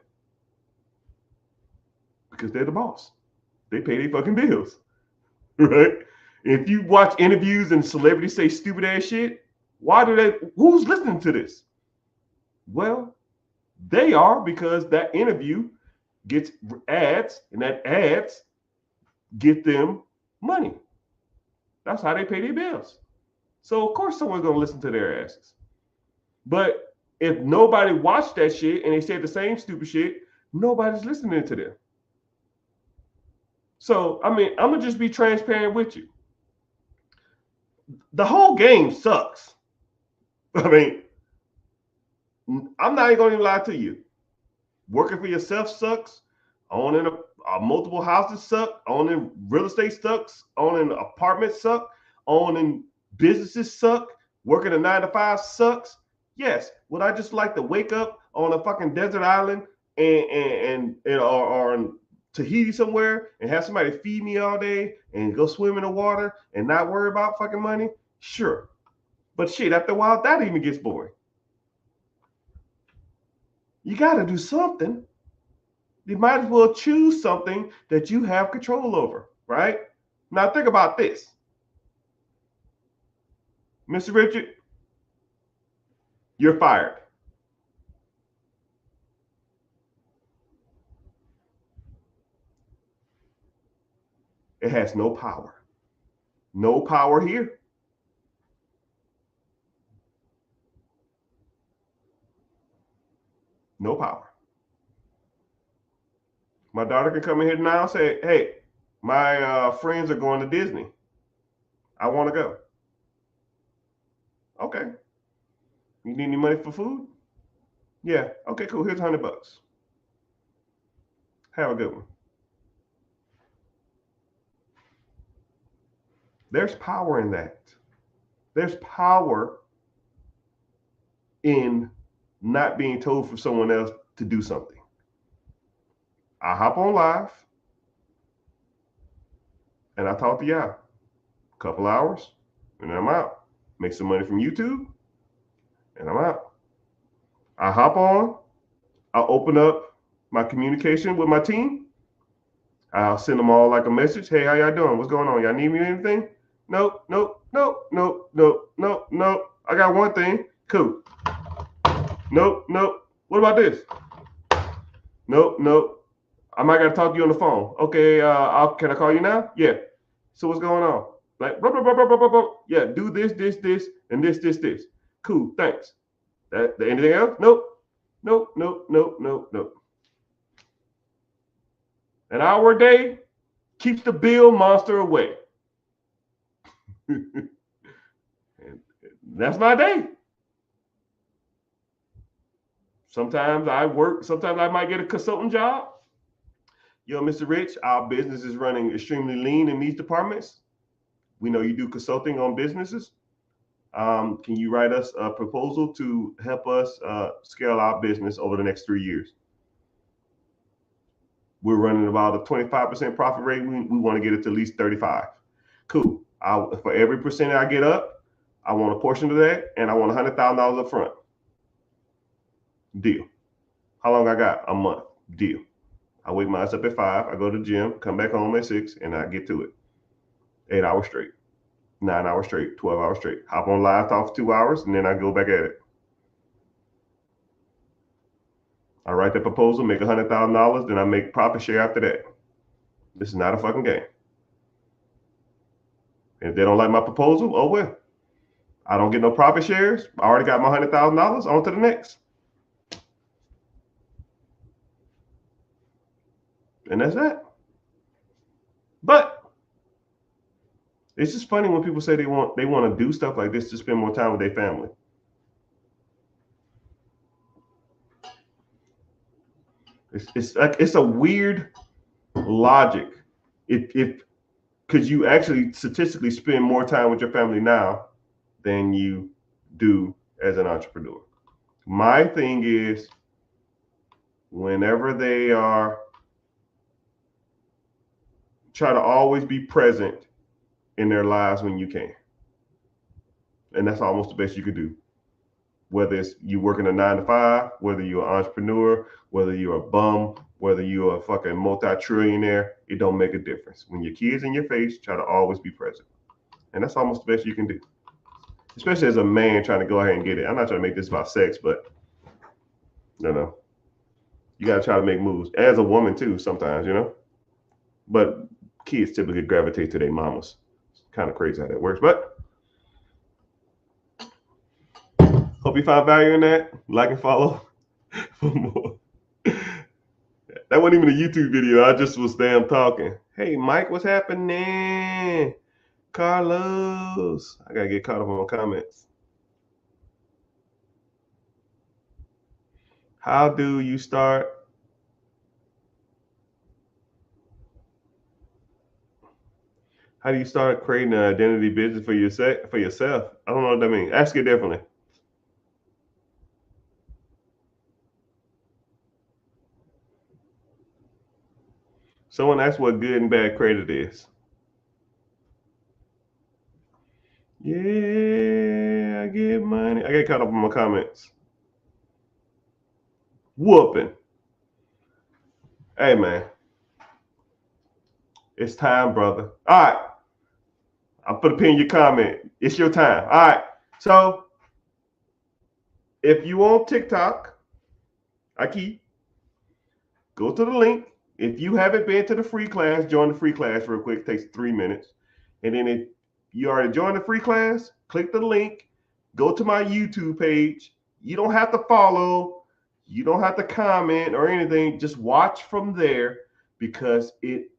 Because they're the boss. They pay their fucking bills, right? If you watch interviews and celebrities say stupid ass shit, why do they? Who's listening to this? Well, they are, because that interview gets ads, and that ads get them money. That's how they pay their bills. So of course someone's gonna listen to their asses. But if nobody watched that shit and they said the same stupid shit, nobody's listening to them. So I mean, I'm gonna just be transparent with you. The whole game sucks. I mean, I'm not even gonna lie to you. Working for yourself sucks. Owning a multiple houses suck. Owning real estate sucks. Owning apartments suck. Owning businesses suck. Working a 9 to 5 sucks. Yes. Would I just like to wake up on a fucking desert island or in Tahiti somewhere and have somebody feed me all day and go swim in the water and not worry about fucking money? Sure. But shit, after a while, that even gets boring. You got to do something. You might as well choose something that you have control over, right? Now think about this. Mr. Richard, you're fired. It has no power. No power here. No power. My daughter can come in here now and say, hey, my friends are going to Disney. I want to go. Okay. You need any money for food? Yeah. Okay, cool. Here's $100. Have a good one. There's power in that. There's power in not being told for someone else to do something. I hop on live and I talk to y'all. A couple hours and I'm out. Make some money from YouTube and I'm out. I hop on, I'll open up my communication with my team. I'll send them all like a message. Hey, how y'all doing? What's going on? Y'all need me anything? Nope, nope, nope, nope, nope, nope, nope. I got one thing. Cool. Nope, nope. What about this? Nope, nope. I might gotta talk to you on the phone. Okay, can I call you now? Yeah. So what's going on? Like, blah, blah, blah, blah, blah, blah. Yeah, do this, and this. Cool, thanks. Anything else? Nope. Nope, nope, nope, nope, nope. An hour a day keeps the bill monster away. And that's my day. Sometimes I work, sometimes I might get a consultant job. Yo, Mr. Rich, our business is running extremely lean in these departments. We know you do consulting on businesses. Can you write us a proposal to help us scale our business over the next 3 years? We're running about a 25% profit rate. We want to get it to at least 35. Cool. For every percent I get up, I want a portion of that, and I want $100,000 up front. Deal. How long I got? A month. Deal. I wake my ass up at 5. I go to the gym, come back home at 6, and I get to it. 8 hours straight, 9 hours straight, 12 hours straight. Hop on live, talk for 2 hours, and then I go back at it. I write the proposal, make $100,000, then I make profit share after that. This is not a fucking game. And if they don't like my proposal, oh well. I don't get no profit shares. I already got my $100,000. On to the next. And that's that. But it's just funny when people say they want to do stuff like this to spend more time with their family. It's a weird logic. If because you actually statistically spend more time with your family now than you do as an entrepreneur. My thing is, whenever they are, try to always be present in their lives when you can. And that's almost the best you can do. Whether it's you working a 9 to 5, whether you're an entrepreneur, whether you're a bum, whether you're a fucking multi-trillionaire, it don't make a difference. When your kid's in your face, try to always be present. And that's almost the best you can do. Especially as a man trying to go ahead and get it. I'm not trying to make this about sex, but you got to try to make moves. As a woman too, sometimes, But kids typically gravitate to their mamas. It's kind of crazy how that works, but hope you found value in that. Like and follow for more. That wasn't even a YouTube video. I just was damn talking. Hey, Mike, what's happening? Carlos. I got to get caught up on comments. How do you start? How do you start creating an identity business for yourself? I don't know what that means. Ask it differently. Someone asked what good and bad credit is. Yeah, I get money. I get caught up on my comments. Whooping. Hey, man. It's time, brother. All right. I'll put a pin in your comment. It's your time. All right. So, if you on TikTok, go to the link. If you haven't been to the free class, join the free class real quick. It takes 3 minutes. And then if you already joined the free class, click the link. Go to my YouTube page. You don't have to follow. You don't have to comment or anything. Just watch from there because it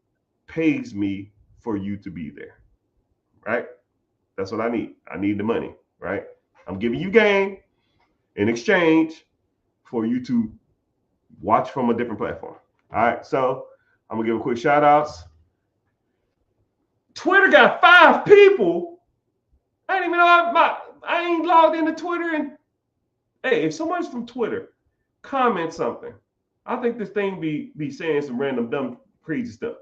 pays me for you to be there. Right? That's what I need. I need the money. Right? I'm giving you game in exchange for you to watch from a different platform. All right, so I'm gonna give a quick shout outs. Twitter got 5 people. I didn't even know I ain't logged into Twitter. And hey, if someone's from Twitter, comment something. I think this thing be saying some random dumb crazy stuff.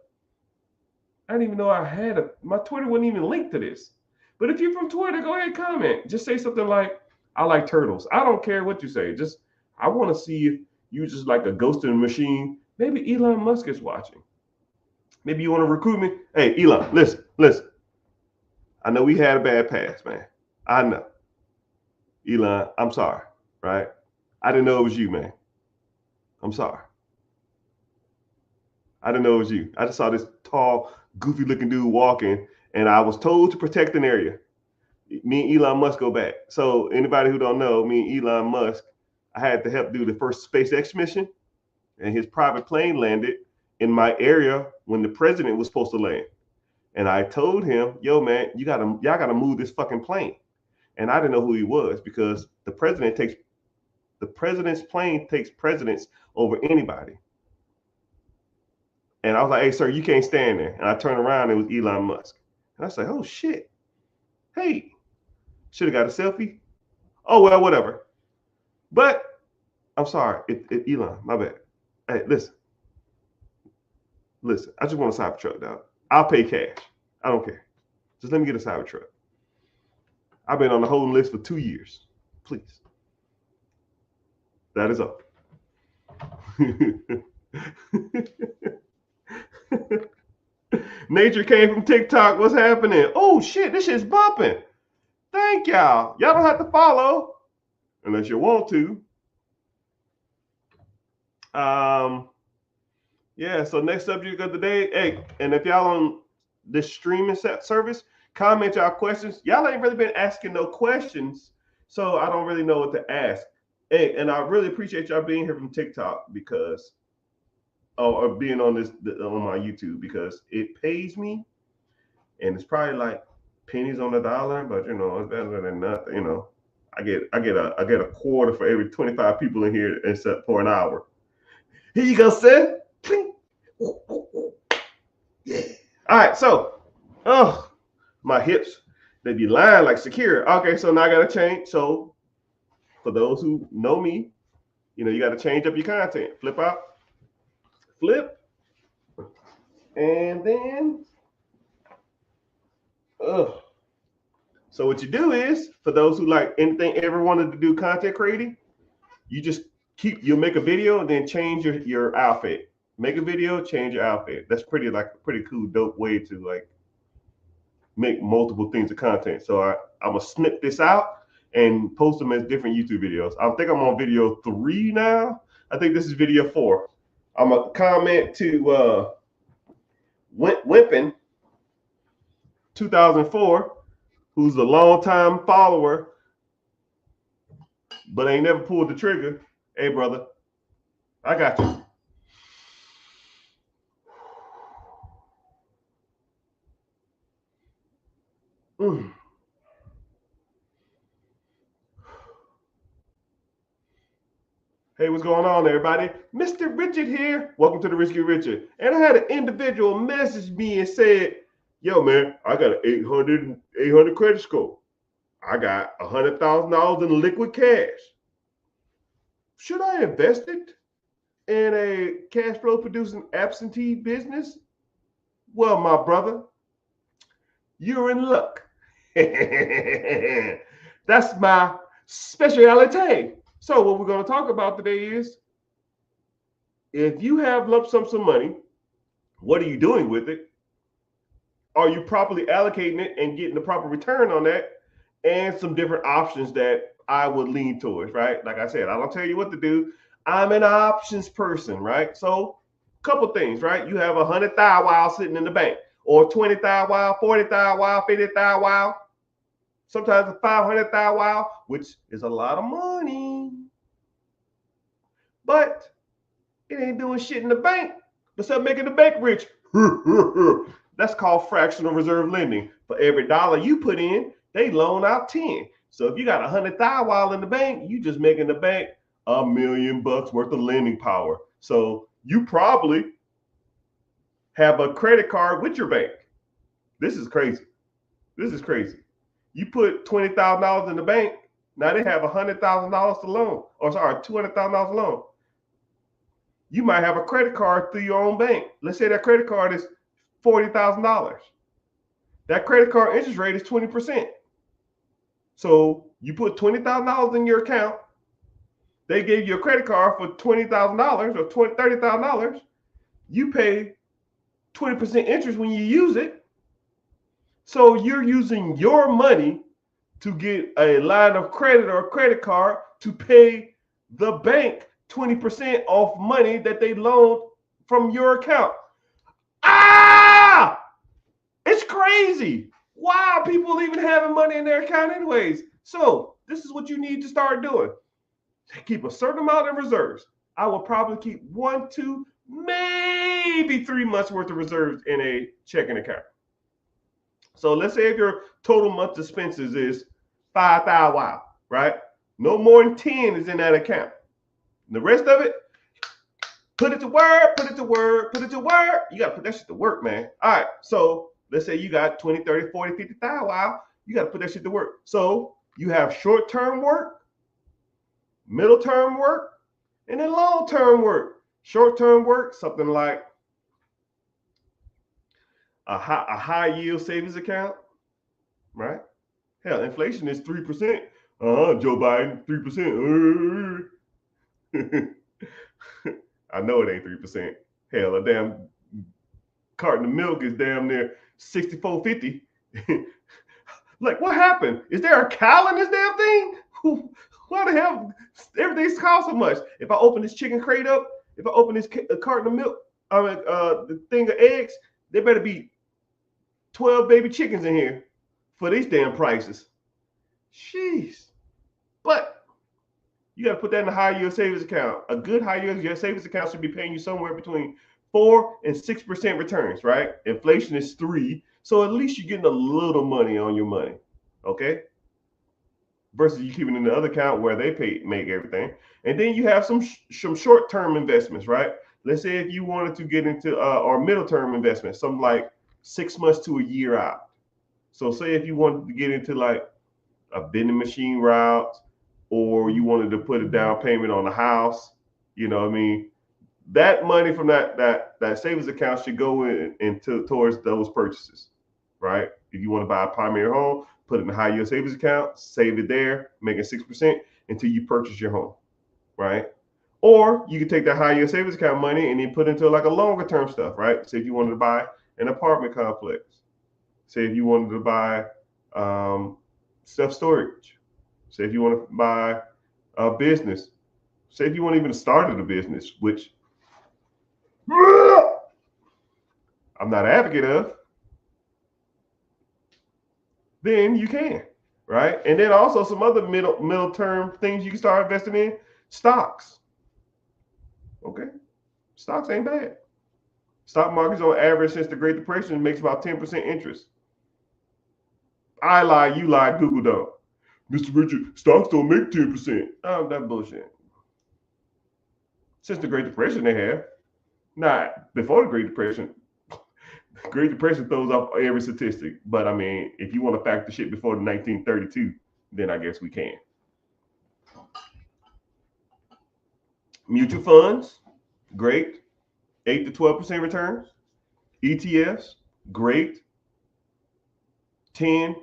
I didn't even know I had my Twitter wasn't even linked to this. But if you're from Twitter, go ahead and comment. Just say something like, I like turtles. I don't care what you say. Just I want to see if you just like a ghost in the machine. Maybe Elon Musk is watching. Maybe you want to recruit me. Hey, Elon, listen. I know we had a bad past, man. I know. Elon, I'm sorry, right? I didn't know it was you, man. I'm sorry. I didn't know it was you. I just saw this tall, goofy looking dude walking, and I was told to protect an area. Me and Elon Musk go back. So anybody who don't know, me and Elon Musk, I had to help do the first SpaceX mission, and his private plane landed in my area when the president was supposed to land. And I told him, yo, man, y'all gotta move this fucking plane. And I didn't know who he was because the president's plane takes precedence over anybody. And I was like, hey, sir, you can't stand there. And I turned around, and it was Elon Musk. And I was like, oh shit. Hey, should have got a selfie. Oh well, whatever. But I'm sorry, Elon, my bad. Hey, listen. I just want a Cybertruck, dog. I'll pay cash. I don't care. Just let me get a Cybertruck. I've been on the holding list for 2 years. Please. That is all. Nature came from TikTok. What's happening? Oh shit, this shit's bumping. Thank y'all. Y'all don't have to follow unless you want to. Yeah, so next subject of the day. Hey, and if y'all on this streaming service, comment y'all questions. Y'all ain't really been asking no questions, so I don't really know what to ask. Hey, and I really appreciate y'all being here from TikTok because or being on on my YouTube, because it pays me, and it's probably like pennies on the dollar, but it's better than nothing. I get a quarter for every 25 people in here, except for an hour. Here you go, son. Yeah. All right, so my hips, they be lying like secure. Okay, so now I gotta change. So for those who know me, you gotta change up your content. Flip out, flip, and then so what you do is, for those who like anything ever wanted to do content creating, you just you'll make a video and then change your outfit. Make a video, change your outfit. That's pretty cool, dope way to like make multiple things of content. So I'm gonna snip this out and post them as different YouTube videos. I think I'm on video 3 now. I think this is video 4. I'm gonna comment to Wimpin 2004, who's a longtime follower, but ain't never pulled the trigger. Hey, brother, I got you. Hey, what's going on, everybody? Mr. Richard here. Welcome to the Rich Get Richard. And I had an individual message me and said, yo, man, I got an 800 credit score. I got $100,000 in liquid cash. Should I invest it in a cash flow producing absentee business? Well, my brother, you're in luck. That's my specialty. So what we're going to talk about today is, if you have lump sums of money, what are you doing with it? Are you properly allocating it and getting the proper return on that? And some different options that I would lean towards, right? Like I said, I don't tell you what to do. I'm an options person, right? So a couple things, right? You have 100,000 sitting in the bank, or 20,000, 40,000, 50,000, sometimes 500,000, which is a lot of money. But it ain't doing shit in the bank besides making the bank rich. That's called fractional reserve lending. For every dollar you put in, they loan out 10. So if you got 100,000 in the bank, you just making the bank $1 million worth of lending power. So you probably have a credit card with your bank. This is crazy. This is crazy. You put $20,000 in the bank, now they have $100,000 to loan, or sorry, $200,000 to loan. You might have a credit card through your own bank. Let's say that credit card is $40,000. That credit card interest rate is 20%. So you put $20,000 in your account. They gave you a credit card for $20,000 or $30,000. You pay 20% interest when you use it. So you're using your money to get a line of credit or a credit card to pay the bank 20% off money that they loaned from your account. It's crazy. Why are people even having money in their account anyways? So this is what you need to start doing. Keep a certain amount in reserves. I will probably keep 1, 2, maybe 3 months worth of reserves in a checking account. So let's say if your total month expenses is 5,000, right? No more than 10 is in that account. The rest of it, put it to work, put it to work, put it to work. You got to put that shit to work, man. All right, so let's say you got 20, 30, 40, 50,000. You got to put that shit to work. So you have short-term work, middle-term work, and then long-term work. Short-term work, something like a high yield savings account, right? Hell, inflation is 3%. Joe Biden, 3%. I know it ain't 3%. Hell, a damn carton of milk is damn near $64.50. Like, what happened? Is there a cow in this damn thing? Why the hell everything's cost so much? If I open this chicken crate up, if I open this carton of milk, the thing of eggs, there better be 12 baby chickens in here for these damn prices. Jeez. But You got to put that in a high yield savings account. A good high yield savings account should be paying you somewhere between 4 and 6% returns, right? Inflation is 3, so at least you're getting a little money on your money, okay? Versus you keeping it in the other account where they make everything. And then you have some short-term investments, right? Let's say if you wanted to get into or middle-term investments, something like 6 months to a year out. So say if you wanted to get into like a vending machine route, or you wanted to put a down payment on a house, you know what I mean? That money from that savings account should go into towards those purchases, right? If you want to buy a primary home, put it in a high yield savings account, save it there, make it 6% until you purchase your home, right? Or you could take that high yield savings account money and then put into like a longer term stuff, right? Say if you wanted to buy an apartment complex, say if you wanted to buy self storage, say if you want to buy a business, say if you want even to start a business, which I'm not an advocate of, then you can, right? And then also some other middle term things you can start investing in. Stocks. Okay. Stocks ain't bad. Stock markets on average since the Great Depression makes about 10% interest. I lie, you lie, Google don't. Mr. Richard, stocks don't make 10%. Oh, that bullshit. Since the Great Depression they have. Not before the Great Depression. Great Depression throws off every statistic. But I mean, if you want to factor shit before the 1932, then I guess we can. Mutual funds, great. 8 to 12% returns. ETFs, great. 10,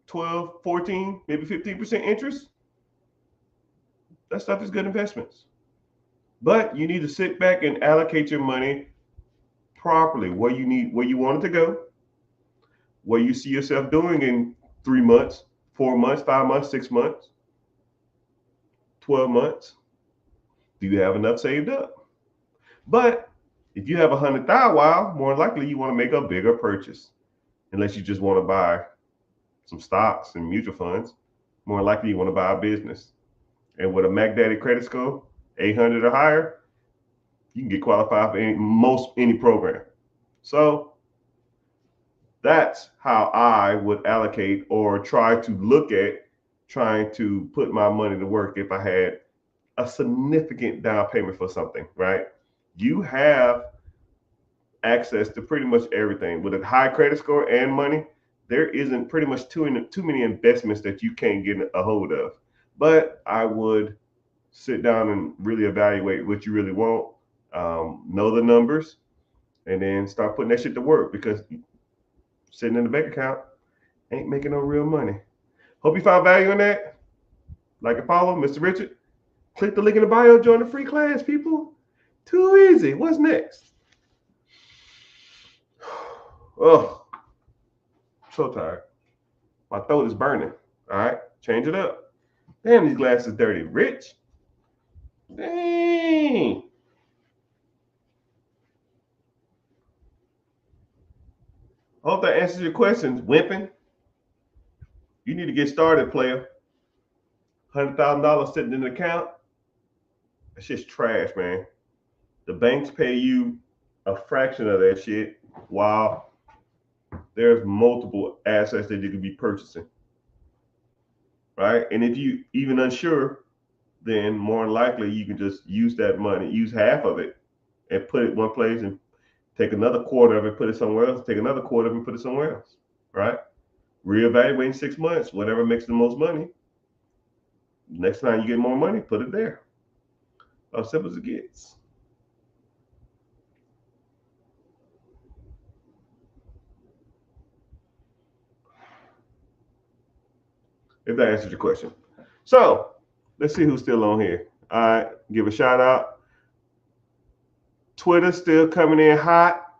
12, 14, maybe 15% interest. That stuff is good investments. But you need to sit back and allocate your money properly, where you want it to go, where you see yourself doing in 3 months, 4 months, 5 months, 6 months, 12 months. Do you have enough saved up? But if you have 100,000, wow, more likely you want to make a bigger purchase. Unless you just want to buy some stocks and mutual funds, more likely you want to buy a business. And with a MacDaddy credit score, 800 or higher, you can get qualified for any program. So that's how I would allocate or try to look at trying to put my money to work if I had a significant down payment for something, right? You have access to pretty much everything. With a high credit score and money, there isn't pretty much too many investments that you can't get a hold of. But I would sit down and really evaluate what you really want, know the numbers, and then start putting that shit to work, because sitting in the bank account ain't making no real money. Hope you found value in that. Like and follow Mr. Richard. Click the link in the bio, join the free class, people. Too easy. What's next? Oh, so tired. My throat is burning. All right, change it up. Damn, these glasses dirty. Rich. Dang. Hope that answers your questions, Wimpin. You need to get started, player. $100,000 sitting in an account. That shit's trash, man. The banks pay you a fraction of that shit, while there's multiple assets that you could be purchasing. Right? And if you even unsure, then more likely you can just use that money, use half of it, and put it one place, and take another quarter of it, put it somewhere else, take another quarter of it, and put it somewhere else. Right? Reevaluate in 6 months, whatever makes the most money. Next time you get more money, put it there. As simple as it gets. If that answers your question. So let's see who's still on here. All right, give a shout out. Twitter still coming in hot.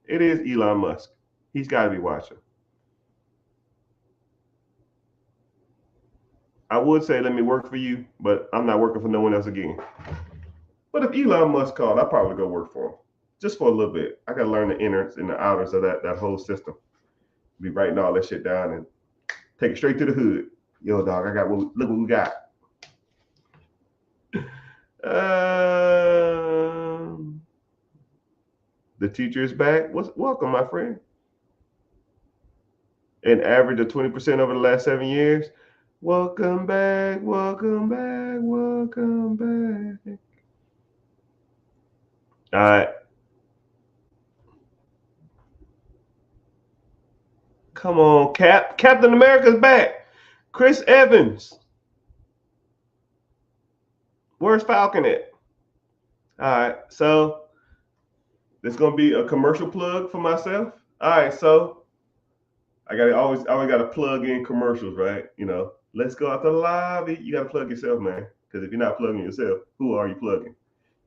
It is Elon Musk. He's got to be watching. I would say let me work for you, but I'm not working for no one else again. But if Elon Musk called, I'd probably go work for him. Just for a little bit. I gotta learn the inners and the outers of that whole system. Be writing all that shit down and take it straight to the hood. Yo, dog, look what we got. The teacher is back. Welcome, my friend. An average of 20% over the last 7 years. Welcome back, welcome back, welcome back. All right. Come on, Cap. Captain America's back. Chris Evans. Where's Falcon at? All right. So there's gonna be a commercial plug for myself. All right. So I always gotta plug in commercials, right? Let's go out to the lobby. You gotta plug yourself, man. Because if you're not plugging yourself, who are you plugging?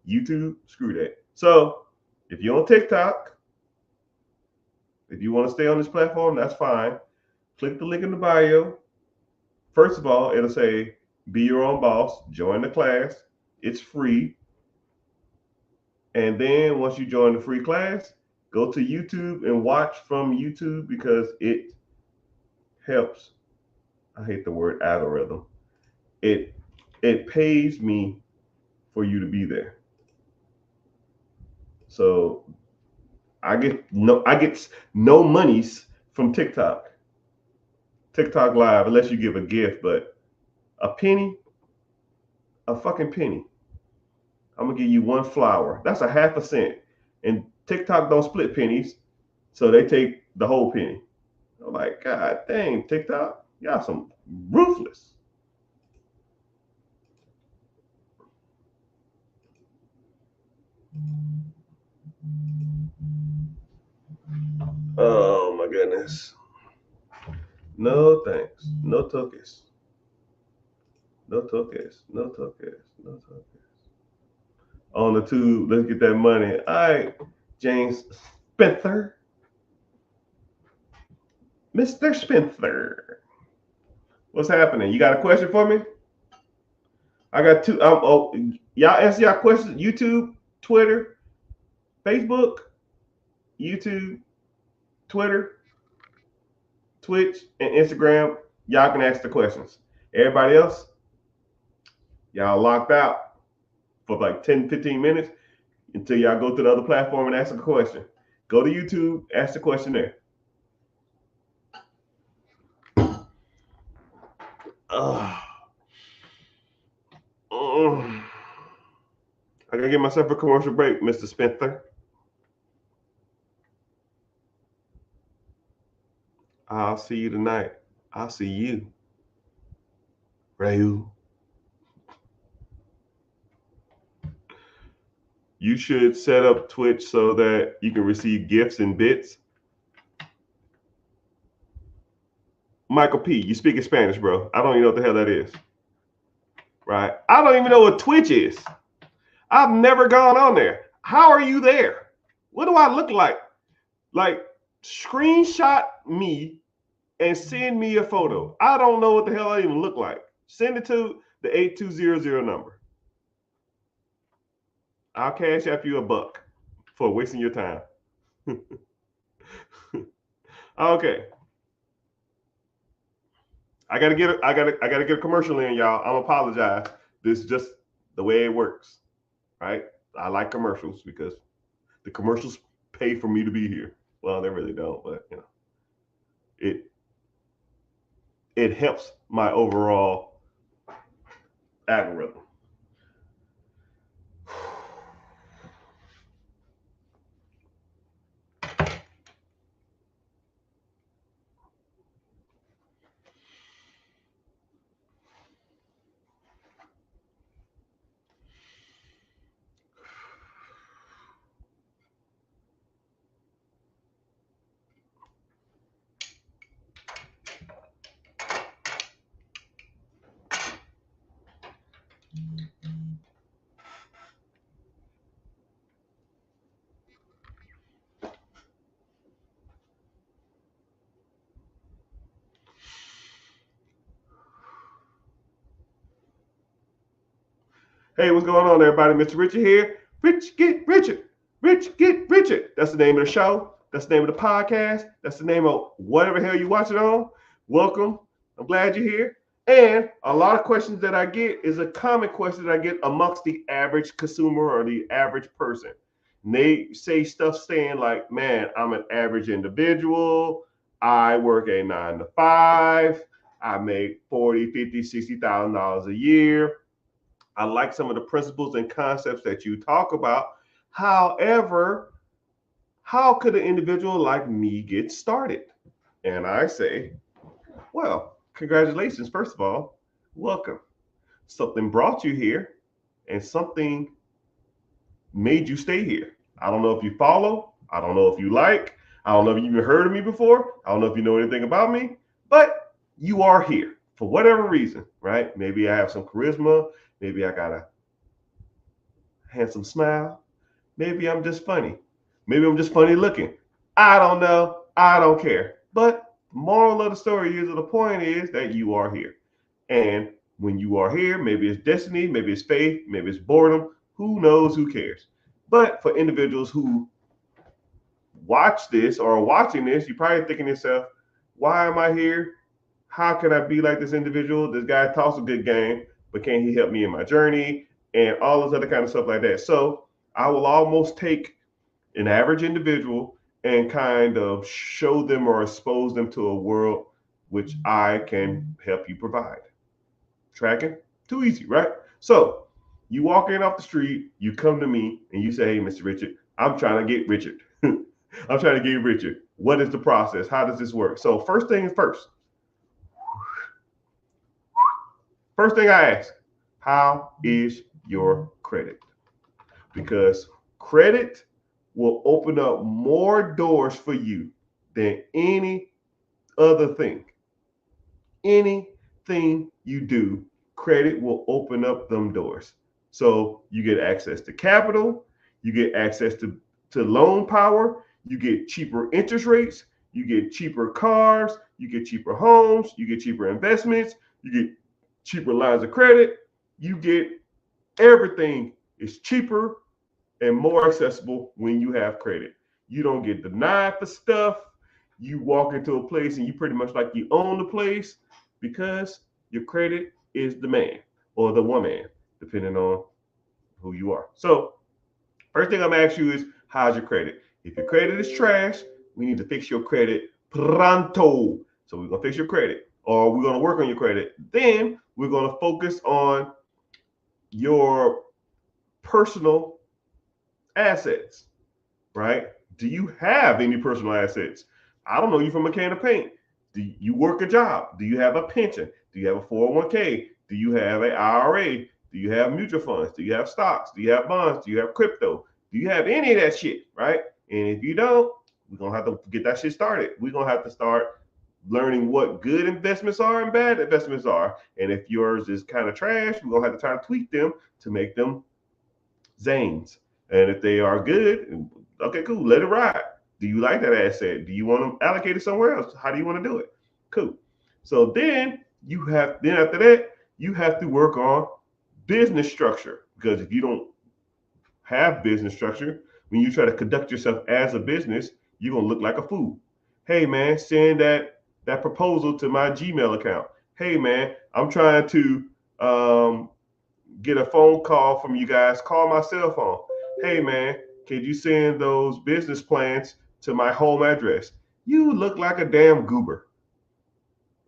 YouTube? Screw that. So if you're on TikTok, if you want to stay on this platform, that's fine. Click the link in the bio. First of all, it'll say be your own boss, join the class. It's free. And then once you join the free class, go to YouTube and watch from YouTube because it helps. I hate the word algorithm. It pays me for you to be there. So I get no monies from TikTok Live unless you give a gift, but a penny, a fucking penny. I'm gonna give you one flower. That's a half a cent. And TikTok don't split pennies, so they take the whole penny. I'm like, God dang, TikTok, y'all some ruthless. Oh my goodness. No thanks. No tokens. No tokens. No tokens. No tokens. On the tube, let's get that money. All right, James Spencer. Mr. Spencer. What's happening? You got a question for me? I got two. Y'all answer y'all questions. YouTube, Twitter, Facebook, YouTube, Twitter, Twitch, and Instagram. Y'all can ask the questions. Everybody else, y'all locked out for like 10, 15 minutes until y'all go to the other platform and ask a question. Go to YouTube, ask the question there. I gotta give myself a commercial break, Mr. Spencer. I'll see you tonight. I'll see you, Rayu. You should set up Twitch so that you can receive gifts and bits. Michael P., you speaking Spanish, bro. I don't even know what the hell that is. Right? I don't even know what Twitch is. I've never gone on there. How are you there? What do I look like? Like, screenshot me and send me a photo. I don't know what the hell I even look like. Send it to the 8200 number. I'll cash after you $1 for wasting your time. Okay. I gotta get a commercial in, y'all. I'm apologize. This is just the way it works. Right? I like commercials because the commercials pay for me to be here. Well, they really don't, but it helps my overall algorithm. Hey, what's going on, everybody? Mr. Richard here. Rich Get Richard. Rich Get Richard. That's the name of the show. That's the name of the podcast. That's the name of whatever hell you watch it on. Welcome. I'm glad you're here. And a lot of questions that I get is a common question that I get amongst the average consumer or the average person. And they say stuff saying like, man, I'm an average individual. I work a 9 to 5. I make 40, 50, $60,000 a year. I like some of the principles and concepts that you talk about. However, how could an individual like me get started? And I say, well, congratulations, first of all, welcome. Something brought you here and something made you stay here. I don't know if you follow, I don't know if you like, I don't know if you even heard of me before, I don't know if you know anything about me, but you are here for whatever reason, right? Maybe I have some charisma, maybe I got a handsome smile, maybe I'm just funny, maybe I'm just funny looking. I don't know, I don't care. But the moral of the story is, or the point is that you are here. And when you are here, maybe it's destiny, maybe it's faith, maybe it's boredom. Who knows? Who cares? But for individuals who watch this or are watching this, you're probably thinking to yourself, why am I here? How can I be like this individual? This guy talks a good game, but can he help me in my journey? And all this other kind of stuff like that. So I will almost take an average individual and kind of show them or expose them to a world which I can help you provide. Tracking? Too easy, right? So you walk in off the street, you come to me and you say, hey, Mr. Richard, I'm trying to get Richard. I'm trying to get Richard. What is the process? How does this work? So first thing first. First thing I ask, how is your credit? Because credit will open up more doors for you than any other thing. Anything you do, credit will open up them doors. So you get access to capital, you get access to loan power, you get cheaper interest rates, you get cheaper cars, you get cheaper homes, you get cheaper investments, you get cheaper lines of credit, you get everything is cheaper and more accessible when you have credit. You don't get denied for stuff. You walk into a place and you pretty much like you own the place because your credit is the man or the woman, depending on who you are. So, first thing I'm gonna ask you is, how's your credit? If your credit is trash, we need to fix your credit pronto. So we're gonna fix your credit, or we're gonna work on your credit. Then we're gonna focus on your personal assets, right? Do you have any personal assets? I don't know you from a can of paint. Do you work a job? Do you have a pension? Do you have a 401k? Do you have an IRA? Do you have mutual funds? Do you have stocks? Do you have bonds? Do you have crypto? Do you have any of that shit, right? And if you don't, we're going to have to get that shit started. We're going to have to start learning what good investments are and bad investments are. And if yours is kind of trash, we're going to have to try to tweak them to make them zanes. And if they are good, okay, cool, let it ride. Do you like that asset? Do you want to allocate it somewhere else? How do you want to do it? Cool. So then after that, you have to work on business structure. Because if you don't have business structure, when you try to conduct yourself as a business, you're gonna look like a fool. Hey man, send that proposal to my Gmail account. Hey man, I'm trying to get a phone call from you guys. Call my cell phone. Hey man, can you send those business plans to my home address? You look like a damn goober.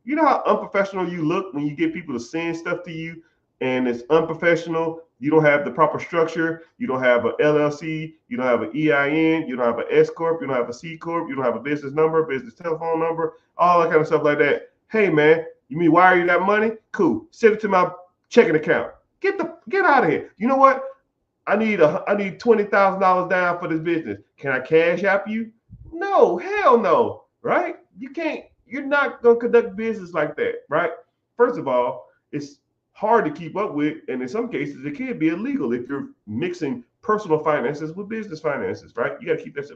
You know how unprofessional you look when you get people to send stuff to you and it's unprofessional. You don't have the proper structure. You don't have an LLC. You don't have an EIN. You don't have an S Corp. You don't have a C Corp. You don't have a business number, business telephone number, all that kind of stuff like that. Hey man, you mean wire you that money? Cool. Send it to my checking account. Get out of here. You know what? I need $20,000 down for this business. Can I cash app you? No, hell no. Right? You can't. You're not gonna conduct business like that, right? First of all, it's hard to keep up with, and in some cases, it can be illegal if you're mixing personal finances with business finances, right? You gotta keep that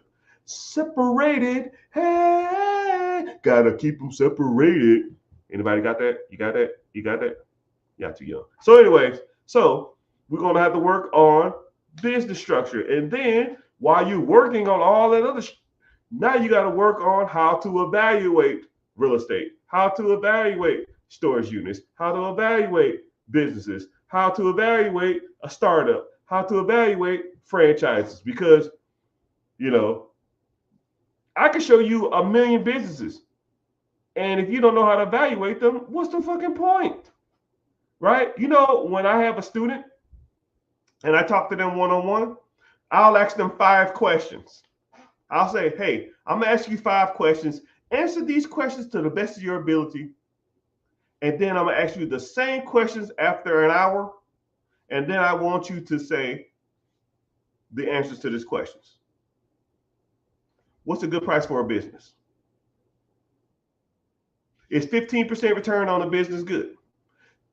separated. Hey, gotta keep them separated. Anybody got that? You got that? You got that? Y'all too young. So, anyways, we're gonna have to work on business structure, and then while you're working on all that other, now you got to work on how to evaluate real estate, how to evaluate storage units, how to evaluate businesses, how to evaluate a startup, how to evaluate franchises. Because, I can show you a million businesses. And if you don't know how to evaluate them, what's the fucking point? Right? When I have a student and I talk to them one-on-one, I'll ask them 5 questions. I'll say, hey, I'm going to ask you 5 questions. Answer these questions to the best of your ability. And then I'm going to ask you the same questions after an hour. And then I want you to say the answers to these questions. What's a good price for a business? Is 15% return on a business good?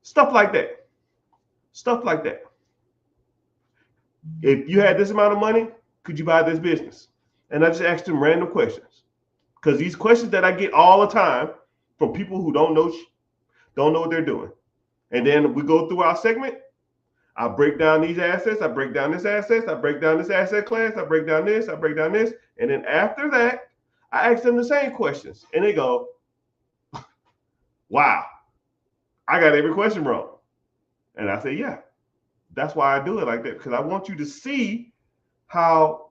Stuff like that. Stuff like that. If you had this amount of money, could you buy this business? And I just asked them random questions. Because these questions that I get all the time from people who don't know what they're doing. And then we go through our segment. I break down these assets. I break down this assets. I break down this asset class. I break down this. I break down this. And then after that, I ask them the same questions. And they go, wow, I got every question wrong. And I say, yeah, that's why I do it like that. Because I want you to see how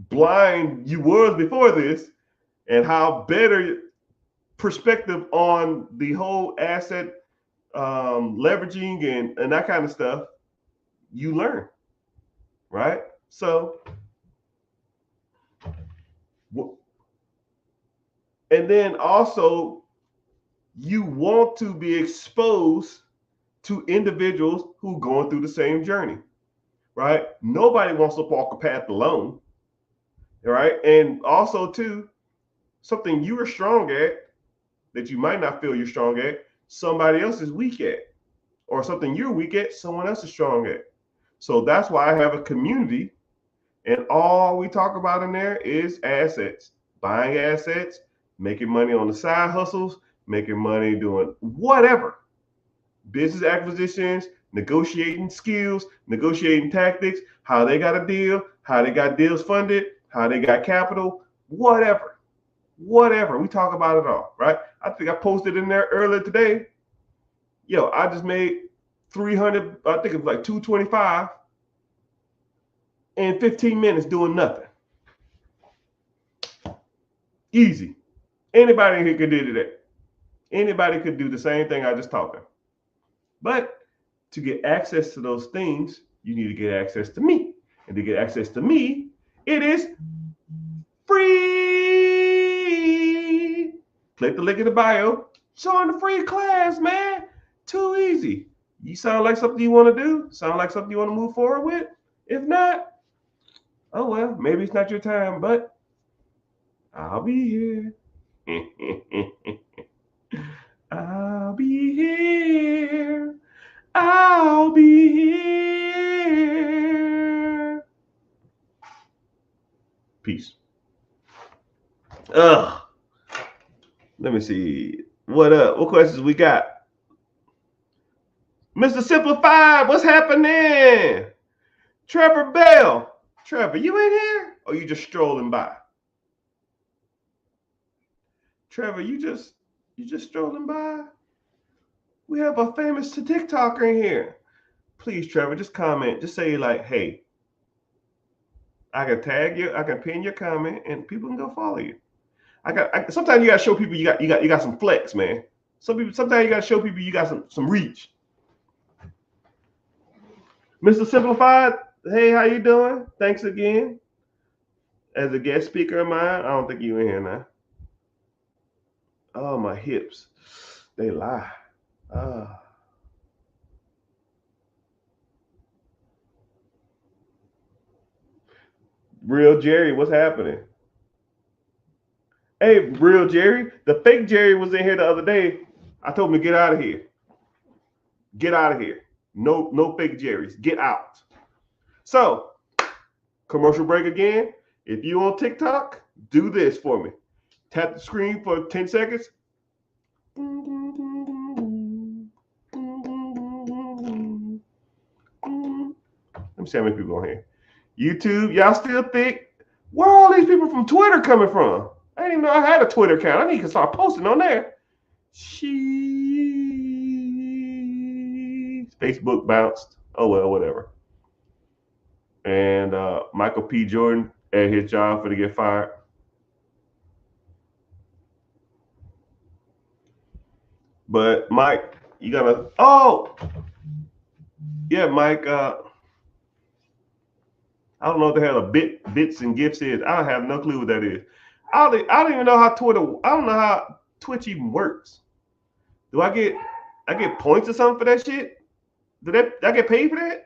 blind you was before this and how better perspective on the whole asset leveraging and that kind of stuff you learn, right? So, and then also you want to be exposed to individuals who are going through the same journey, right? Nobody wants to walk a path alone, right? And also too, something you are strong at that you might not feel you're strong at, somebody else is weak at, or something you're weak at, someone else is strong at. So that's why I have a community, and all we talk about in there is assets, buying assets, making money on the side hustles, making money doing whatever, business acquisitions, negotiating skills, negotiating tactics, how they got a deal, how they got deals funded, how they got capital, whatever. We talk about it all, right? I think I posted in there earlier today. I just made 300, I think it was like 225 in 15 minutes doing nothing. Easy. Anybody here could do that. Anybody could do the same thing I just taught them. But to get access to those things, you need to get access to me. And to get access to me, it is free. Click the link in the bio. Join the free class, man. Too easy. You sound like something you want to do? Sound like something you want to move forward with? If not, oh well, maybe it's not your time, but I'll be here. I'll be here. I'll be here. Peace. Let me see. What up? What questions we got? Mr. Simplified, what's happening? Trevor Bell. Trevor, you in here? Or you just strolling by? Trevor, you just strolling by? We have a famous TikToker in here. Please, Trevor, just comment. Just say like, hey, I can tag you, I can pin your comment, and people can go follow you. Sometimes you gotta show people you got some flex, man. Sometimes you gotta show people you got some reach. Mr. Simplified, hey, how you doing? Thanks again. As a guest speaker of mine, I don't think you in here now. Oh, my hips. They lie. Real Jerry, what's happening? Hey, Real Jerry, the fake Jerry was in here the other day. I told him to get out of here. Get out of here. No fake Jerrys. Get out. So, commercial break again. If you on TikTok, do this for me. Tap the screen for 10 seconds. Let me see how many people on here. YouTube, y'all still think? Where are all these people from Twitter coming from? I didn't even know I had a Twitter account. I need to start posting on there. Sheesh. Facebook bounced. Oh well, whatever. And Michael P. Jordan at his job for to get fired. But Mike, you gotta. Oh, yeah, Mike. I don't know what the hell a bits and gifts is. I have no clue what that is. I don't even know how Twitter. I don't know how Twitch even works. Do I get points or something for that shit? Did I get paid for that?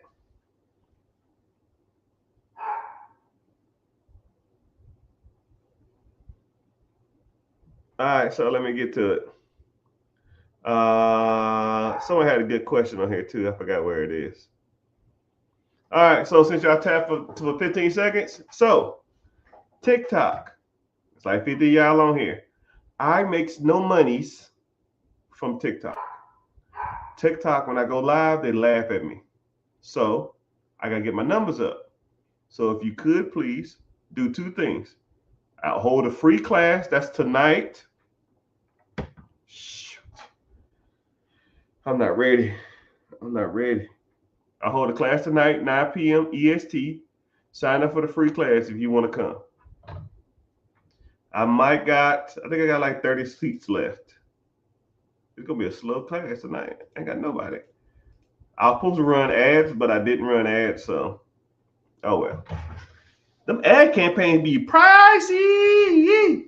All right, so let me get to it. Someone had a good question on here too. I forgot where it is. All right, so since y'all tapped for 15 seconds, so TikTok, it's like 50 y'all on here. I makes no monies from TikTok. TikTok, when I go live, they laugh at me. So I gotta get my numbers up. So if you could please do two things. I'll hold a free class. That's tonight. Shoot. I'm not ready. I hold a class tonight, 9 p.m. EST. Sign up for the free class if you want to come. I think I got like 30 seats left. It's gonna be a slow class tonight. I ain't got nobody. I was supposed to run ads, but I didn't run ads, so oh well. Them ad campaigns be pricey.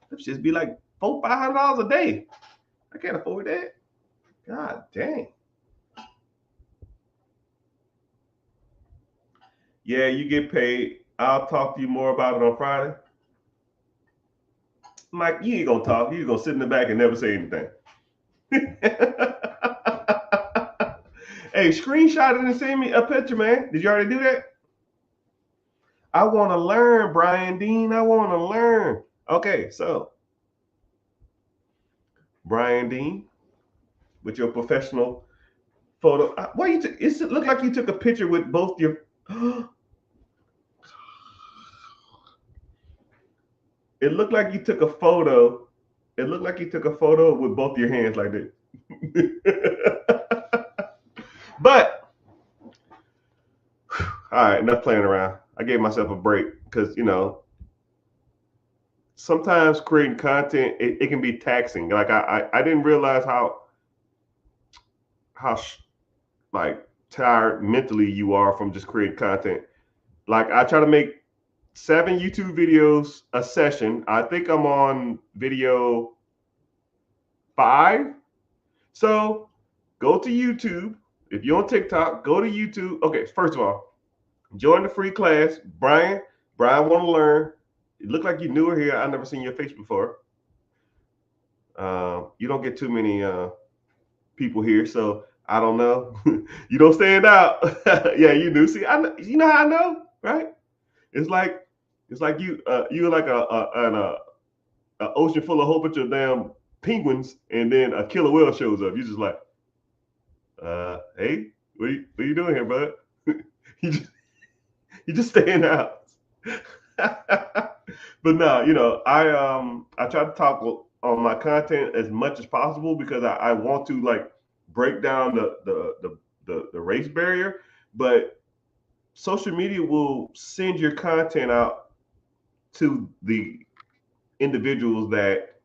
Them just be like $400-$500 a day. I can't afford that. God dang. Yeah, you get paid. I'll talk to you more about it on Friday. Mike, you ain't gonna talk. You gonna sit in the back and never say anything. Hey, screenshot it and send me a picture, man. Did you already do that? I want to learn, Brian Dean. I want to learn. Okay, so Brian Dean, with your professional photo. Why you? It looked like you took a picture with both your. It looked like you took a photo. It looked like you took a photo with both your hands like this. But all right, enough playing around. I gave myself a break because sometimes creating content it can be taxing. Like I didn't realize how like tired mentally you are from just creating content. Like I try to make 7 YouTube videos a session. I think I'm on video 5. So go to YouTube. If you're on TikTok, go to YouTube. Okay, first of all, join the free class. Brian want to learn. It looked like you newer here. I've never seen your face before. You don't get too many people here, so I don't know. You don't stand out. Yeah, you do. See, you know how I know, right? It's like you're like an ocean full of a whole bunch of damn penguins, and then a killer whale shows up. You're just like, hey, what are you doing here, bud? you just staying out. But no, I try to talk on my content as much as possible because I want to like break down the race barrier, but social media will send your content out to the individuals that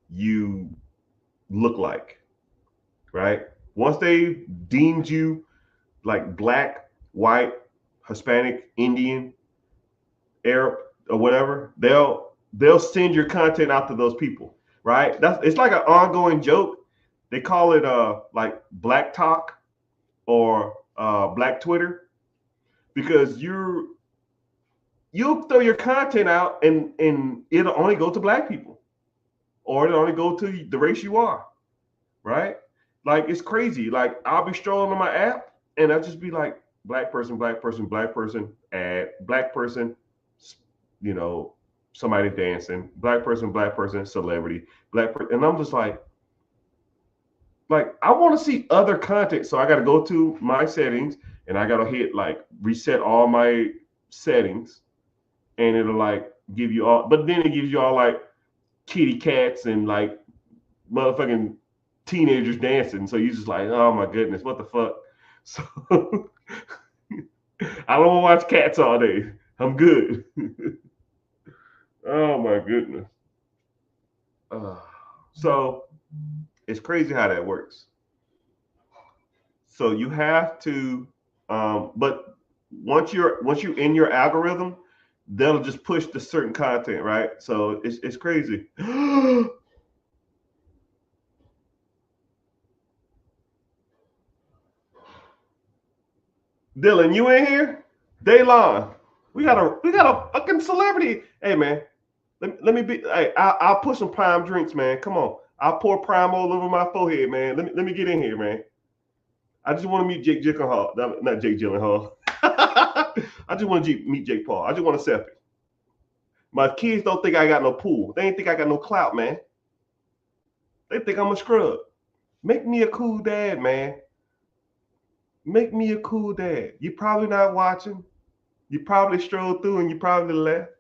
you look like, right? Once they deemed you like black, white, Hispanic, Indian, Arab, or whatever, they'll send your content out to those people, right? It's like an ongoing joke. They call it like Black Talk or Black Twitter because you'll throw your content out and it'll only go to black people or it'll only go to the race you are, right? Like it's crazy. Like I'll be strolling on my app and I'll just be like black person, ad, black person, somebody dancing, black person, celebrity, and I'm just like I want to see other content. So I got to go to my settings and I got to hit like reset all my settings and it'll like give you all, but then it gives you all like kitty cats and like motherfucking teenagers dancing. So you're just like, oh my goodness, what the fuck? So I don't want to watch Cats all day. I'm good. Oh my goodness. So it's crazy how that works. So you have to, but once you're in your algorithm, they'll just push the certain content, right? So it's crazy. Dylan, you in here? Daylon, we got a fucking celebrity. Hey man, let me be. Hey, I'll put some prime drinks, man. Come on, I'll pour prime all over my forehead, man. Let me get in here, man. I just want to meet Jake Gyllenhaal, not Jake Gyllenhaal. I just want to meet Jake Paul. I just want to selfie. My kids don't think I got no pool. They ain't think I got no clout, man. They think I'm a scrub. Make me a cool dad, man. Make me a cool dad. You're probably not watching. You probably strolled through and you probably left,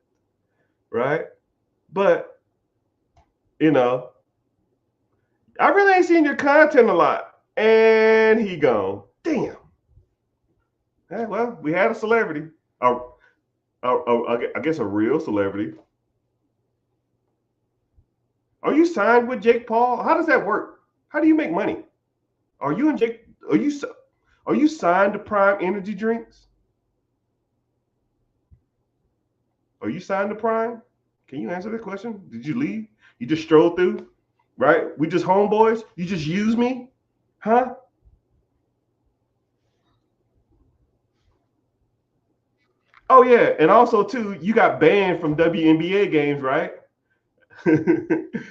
right? But, you know, I really ain't seen your content a lot. And he gone. Damn. Yeah, well, we had a celebrity. I guess a real celebrity. Are you signed with Jake Paul? How does that work? How do you make money? Are you and Jake? Are you signed to Prime Energy Drinks? Are you signed to Prime? Can you answer that question? Did you leave? You just strolled through, right? We just homeboys. You just use me, huh? Oh yeah, and also too, you got banned from WNBA games, right?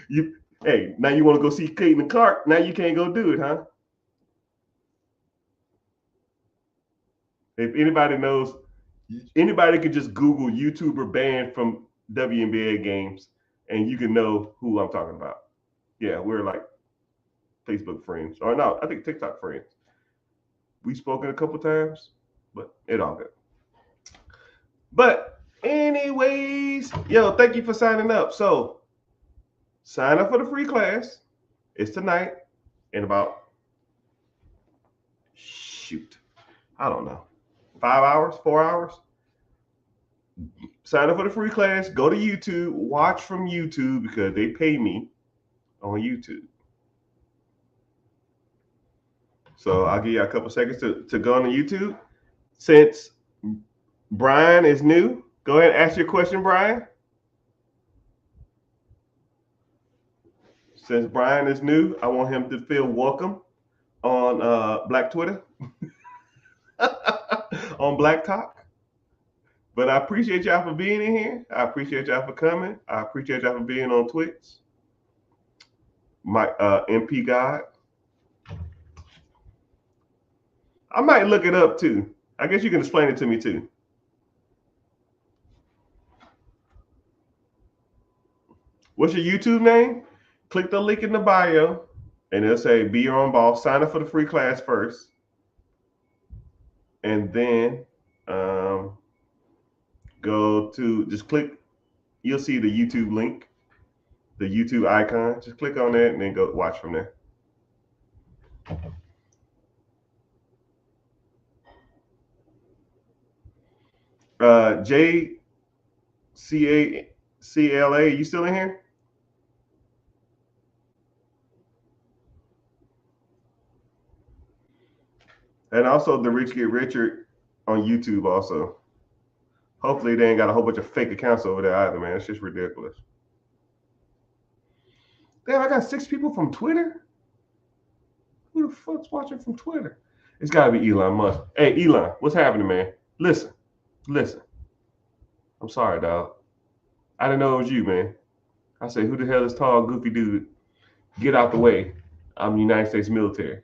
you hey, now you want to go see Caitlin Clark? Now you can't go do it, huh? If anybody knows, anybody could just Google YouTuber banned from WNBA games, and you can know who I'm talking about. Yeah, we're like Facebook friends, or no, I think TikTok friends. We've spoken a couple times, but it all good. But anyways, yo, thank you for signing up. So sign up for the free class. It's tonight in about I don't know, 5 hours, 4 hours. Sign up for the free class. Go to YouTube. Watch from YouTube because they pay me on YouTube. So I'll give you a couple seconds to go on the YouTube. Since Brian is new, go ahead and ask your question, Brian. Since Brian is new, I want him to feel welcome on Black Twitter, on Black Talk. But I appreciate y'all for being in here. I appreciate y'all for coming. I appreciate y'all for being on Twitch. My MP God. I might look it up too. I guess you can explain it to me too. What's your YouTube name? Click the link in the bio and it'll say be your own boss. Sign up for the free class first. And then go to, just click, you'll see the YouTube link, the YouTube icon. Just click on that and then go watch from there. JCACLA, you still in here? And also the Rich Get Richer on YouTube also. Hopefully they ain't got a whole bunch of fake accounts over there either, man. It's just ridiculous. Damn, I got 6 people from Twitter? Who the fuck's watching from Twitter? It's got to be Elon Musk. Hey, Elon, what's happening, man? Listen. I'm sorry, dog. I didn't know it was you, man. I said, who the hell is tall, goofy dude? Get out the way. I'm the United States military.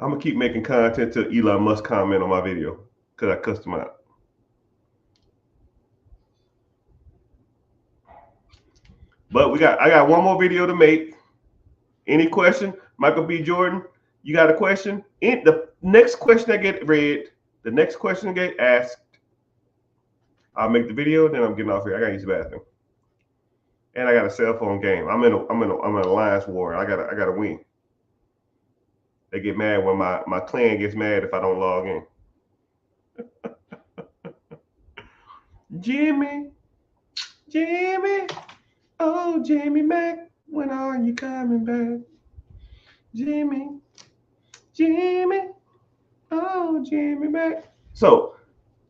I'm going to keep making content till Elon Musk comment on my video because I cussed him out. But I got one more video to make. Any question? Michael B. Jordan, you got a question? The next question that get read, the next question that get asked, I'll make the video, then I'm getting off here. I got to use the bathroom. and I got a cell phone game. I'm in an alliance war. I gotta win. They get mad when my clan gets mad if I don't log in. Jimmy, Jimmy, oh Jimmy Mac, when are you coming back? Jimmy, Jimmy, oh Jimmy Mac. So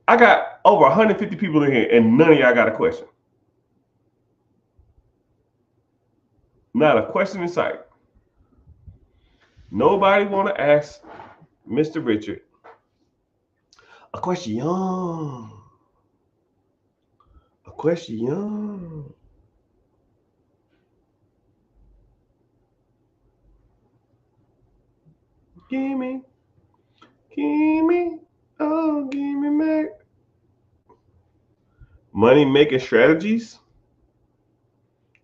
I got over 150 people in here, and none of y'all got a question. Not a question in sight. Nobody want to ask Mr. Richard a question. A question. Gimme, oh, gimme Mac. Money making strategies.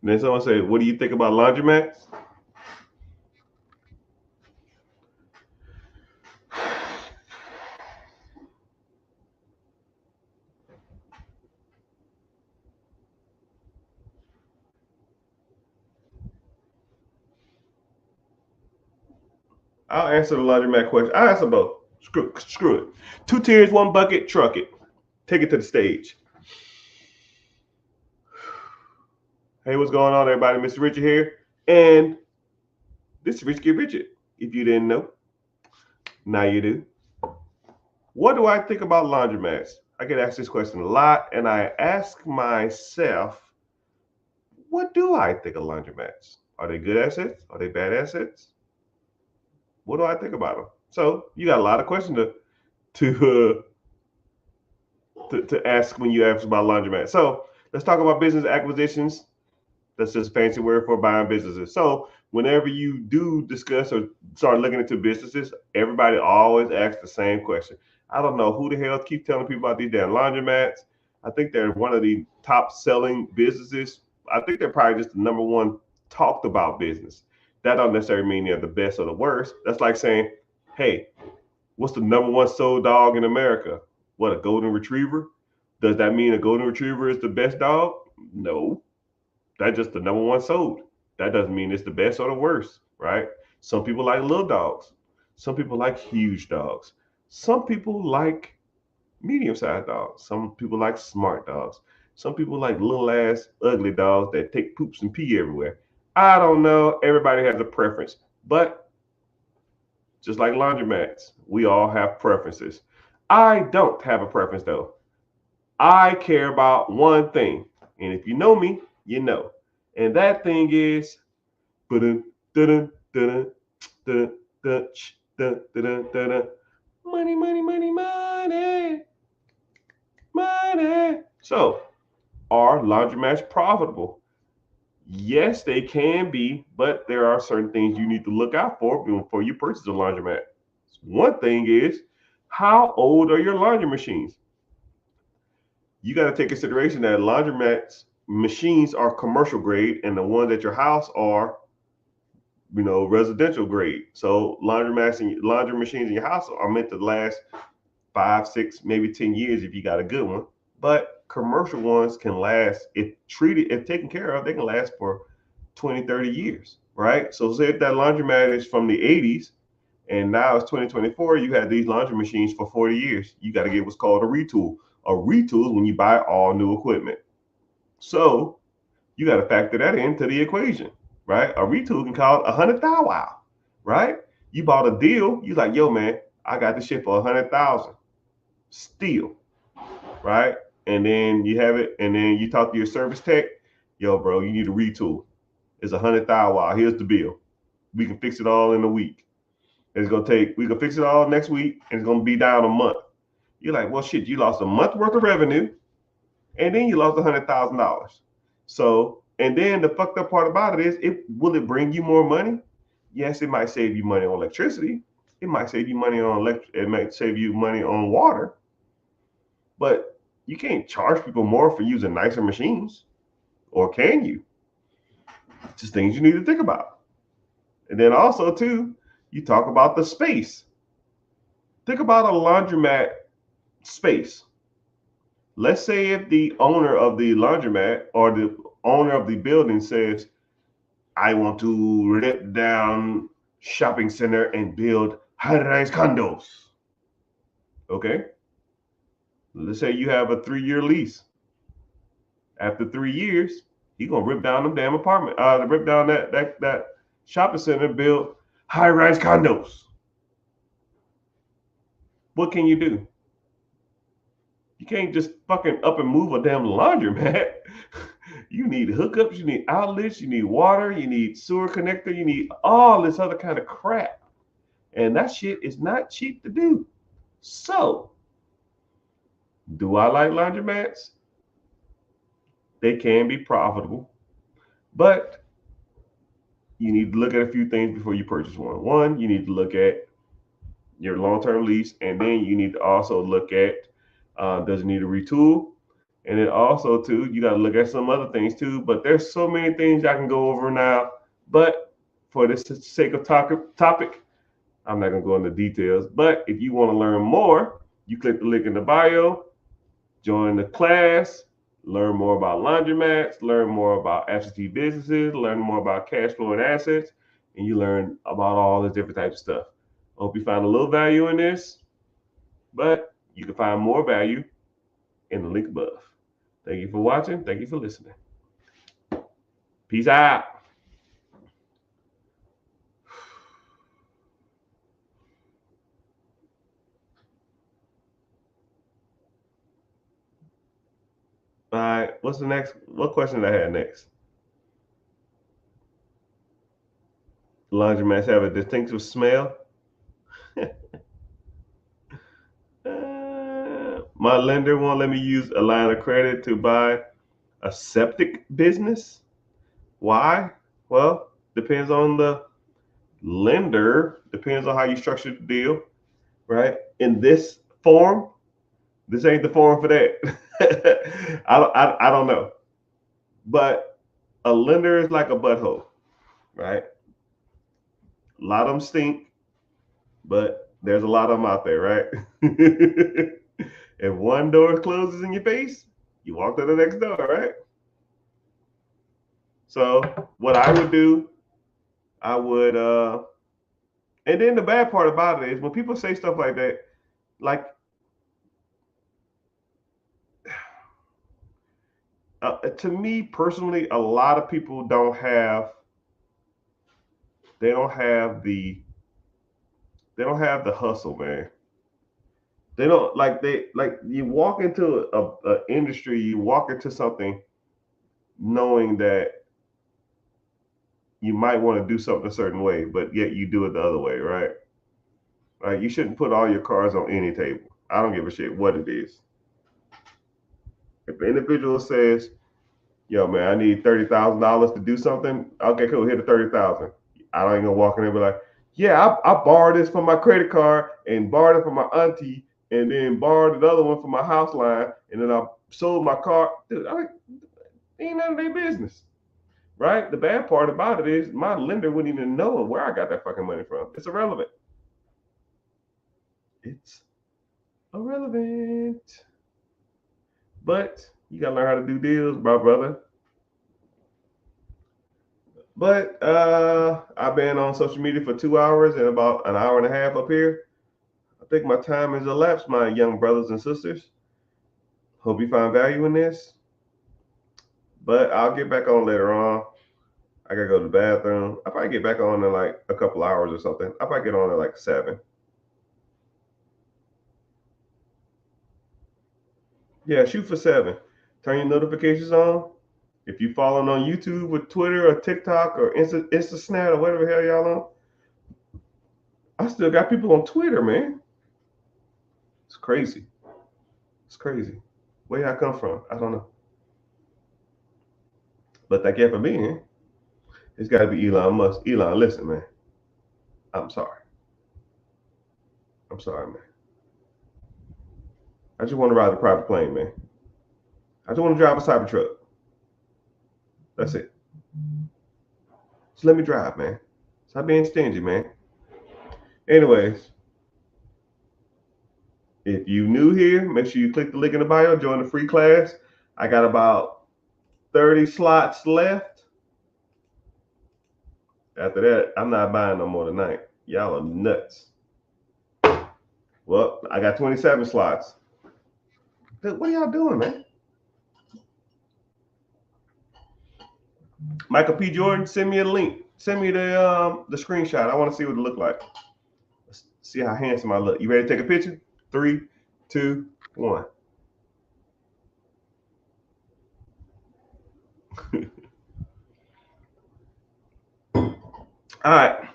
And then someone say, "What do you think about laundromats?" I'll answer the laundromat question. I'll answer both. Screw it. 2 tiers, 1 bucket, truck it. Take it to the stage. Hey, what's going on, everybody? Mr. Richard here. And this is Rich Get Richard. If you didn't know, now you do. What do I think about laundromats? I get asked this question a lot, and I ask myself, what do I think of laundromats? Are they good assets? Are they bad assets? What do I think about them? So you got a lot of questions to ask when you ask about laundromats. So let's talk about business acquisitions. That's just a fancy word for buying businesses. So whenever you do discuss or start looking into businesses, everybody always asks the same question. I don't know who the hell keeps telling people about these damn laundromats. I think they're one of the top selling businesses. I think they're probably just the number one talked about business. That don't necessarily mean they're the best or the worst. That's like saying, hey, what's the number one sold dog in America? What, a golden retriever? Does that mean a golden retriever is the best dog? No. That's just the number one sold. That doesn't mean it's the best or the worst, right? Some people like little dogs. Some people like huge dogs. Some people like medium-sized dogs. Some people like smart dogs. Some people like little ass ugly dogs that take poops and pee everywhere. I don't know. Everybody has a preference. But just like laundromats, we all have preferences. I don't have a preference though. I care about one thing. And if you know me, you know. And that thing is money, money, money, money, money. So, are laundromats profitable? Yes, they can be, but there are certain things you need to look out for before you purchase a laundromat. One thing is, how old are your laundry machines? You got to take consideration that laundromats machines are commercial grade, and the ones at your house are, residential grade. So laundromats and laundry machines in your house are meant to last 5, 6, maybe 10 years if you got a good one. But commercial ones can last, if taken care of, they can last for 20, 30 years, right? So say if that laundromat is from the 80s and now it's 2024, you had these laundry machines for 40 years. You got to get what's called a retool. A retool is when you buy all new equipment. So you got to factor that into the equation, right? A retool can cost $100,000, right? You bought a deal. You like, yo, man, I got this shit for $100,000. Still, right? And then you have it, and then you talk to your service tech. Yo, bro, you need a retool. It's $100,000. Here's the bill. We can fix it all in a week. We can fix it all next week, and it's gonna be down a month. You're like, well, shit, you lost a month worth of revenue, and then you lost $100,000. So, and then the fucked up part about it is, will it bring you more money? Yes, it might save you money on electricity. It might save you money on It might save you money on water. But you can't charge people more for using nicer machines, or can you? Just things you need to think about. And then also too, you talk about the space. Think about a laundromat space. Let's say if the owner of the laundromat or the owner of the building says, I want to rip down shopping center and build high-rise condos. Okay. Let's say you have a 3-year lease. After 3 years, he's gonna rip down them damn apartment, rip down that shopping center, build high-rise condos. What can you do? You can't just fucking up and move a damn laundromat. You need hookups, you need outlets, you need water, you need sewer connector, you need all this other kind of crap. And that shit is not cheap to do. So, do I like laundromats? They can be profitable, but you need to look at a few things before you purchase one. One, you need to look at your long-term lease, and then you need to also look at does it need a retool, and then also too you got to look at some other things too. But there's so many things I can go over now. But for the sake of topic, I'm not gonna go into details. But if you want to learn more, you click the link in the bio, join the class, learn more about laundromats, learn more about absentee businesses, learn more about cash flow and assets, and you learn about all the different types of stuff. I hope you find a little value in this, but you can find more value in the link above. Thank you for watching. Thank you for listening. Peace out. All right, what's the next? What question did I have next? Laundromats have a distinctive smell. My lender won't let me use a line of credit to buy a septic business. Why? Well, depends on the lender, depends on how you structure the deal, right? In this form, this ain't the form for that. I don't know. But a lender is like a butthole, right? A lot of them stink, but there's a lot of them out there, right? If one door closes in your face, you walk to the next door, right? So what I would do, I would, and then the bad part about it is when people say stuff like that, like, to me personally, a lot of people don't have the hustle, man. They don't like you walk into a industry, you walk into something knowing that you might want to do something a certain way, but yet you do it the other way, right? Like you shouldn't put all your cards on any table. I don't give a shit what it is. If an individual says, yo man, I need $30,000 to do something, okay, cool, here the 30,000. I don't even gonna walk in there and be like, yeah, I borrowed this from my credit card and borrowed it from my auntie and then borrowed another one from my house line, and then I sold my car. Dude, ain't none of their business, right? The bad part about it is my lender wouldn't even know where I got that fucking money from. It's irrelevant. It's irrelevant. But you gotta learn how to do deals, my brother. But I've been on social media for 2 hours and about an hour and a half up here. I think my time has elapsed, my young brothers and sisters. Hope you find value in this. But I'll get back on later on. I gotta go to the bathroom. I'll probably get back on in like a couple hours or something. I'll probably get on at like 7. Yeah, shoot for 7. Turn your notifications on. If you following on YouTube or Twitter or TikTok or Insta or whatever the hell y'all on, I still got people on Twitter, man. It's crazy. It's crazy. Where I come from, I don't know. But that can't for me, eh? It's got to be Elon Musk. Elon, listen, man. I'm sorry. I'm sorry, man. I just want to ride a private plane, man. I just want to drive a Cybertruck. That's it. Just let me drive, man. Stop being stingy, man. Anyways, if you new here, make sure you click the link in the bio, join the free class. I got about 30 slots left. After that, I'm not buying no more tonight. Y'all are nuts. Well, I got 27 slots. Dude, what are y'all doing, man? Michael P. Jordan, send me a link. Send me the screenshot. I want to see what it looked like. Let's see how handsome I look. You ready to take a picture? 3, 2, 1. All right.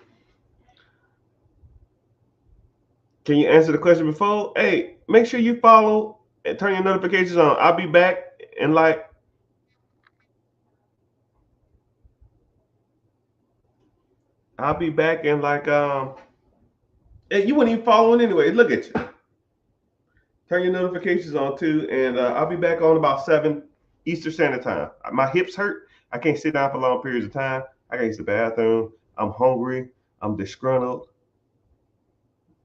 Can you answer the question before? Hey, make sure you follow and turn your notifications on. I'll be back in like you wouldn't even following anyway. Look at you. Turn your notifications on too, and I'll be back on about 7 Eastern Standard Time. My hips hurt. I can't sit down for long periods of time. I gotta use the bathroom. I'm hungry. I'm disgruntled.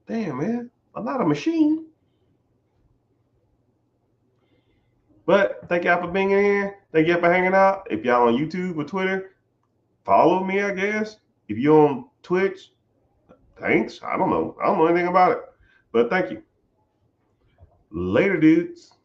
Damn, man. I'm not a machine. But thank y'all for being in here. Thank y'all for hanging out. If y'all on YouTube or Twitter, follow me, I guess. If you're on Twitch, thanks. I don't know. I don't know anything about it. But thank you. Later, dudes.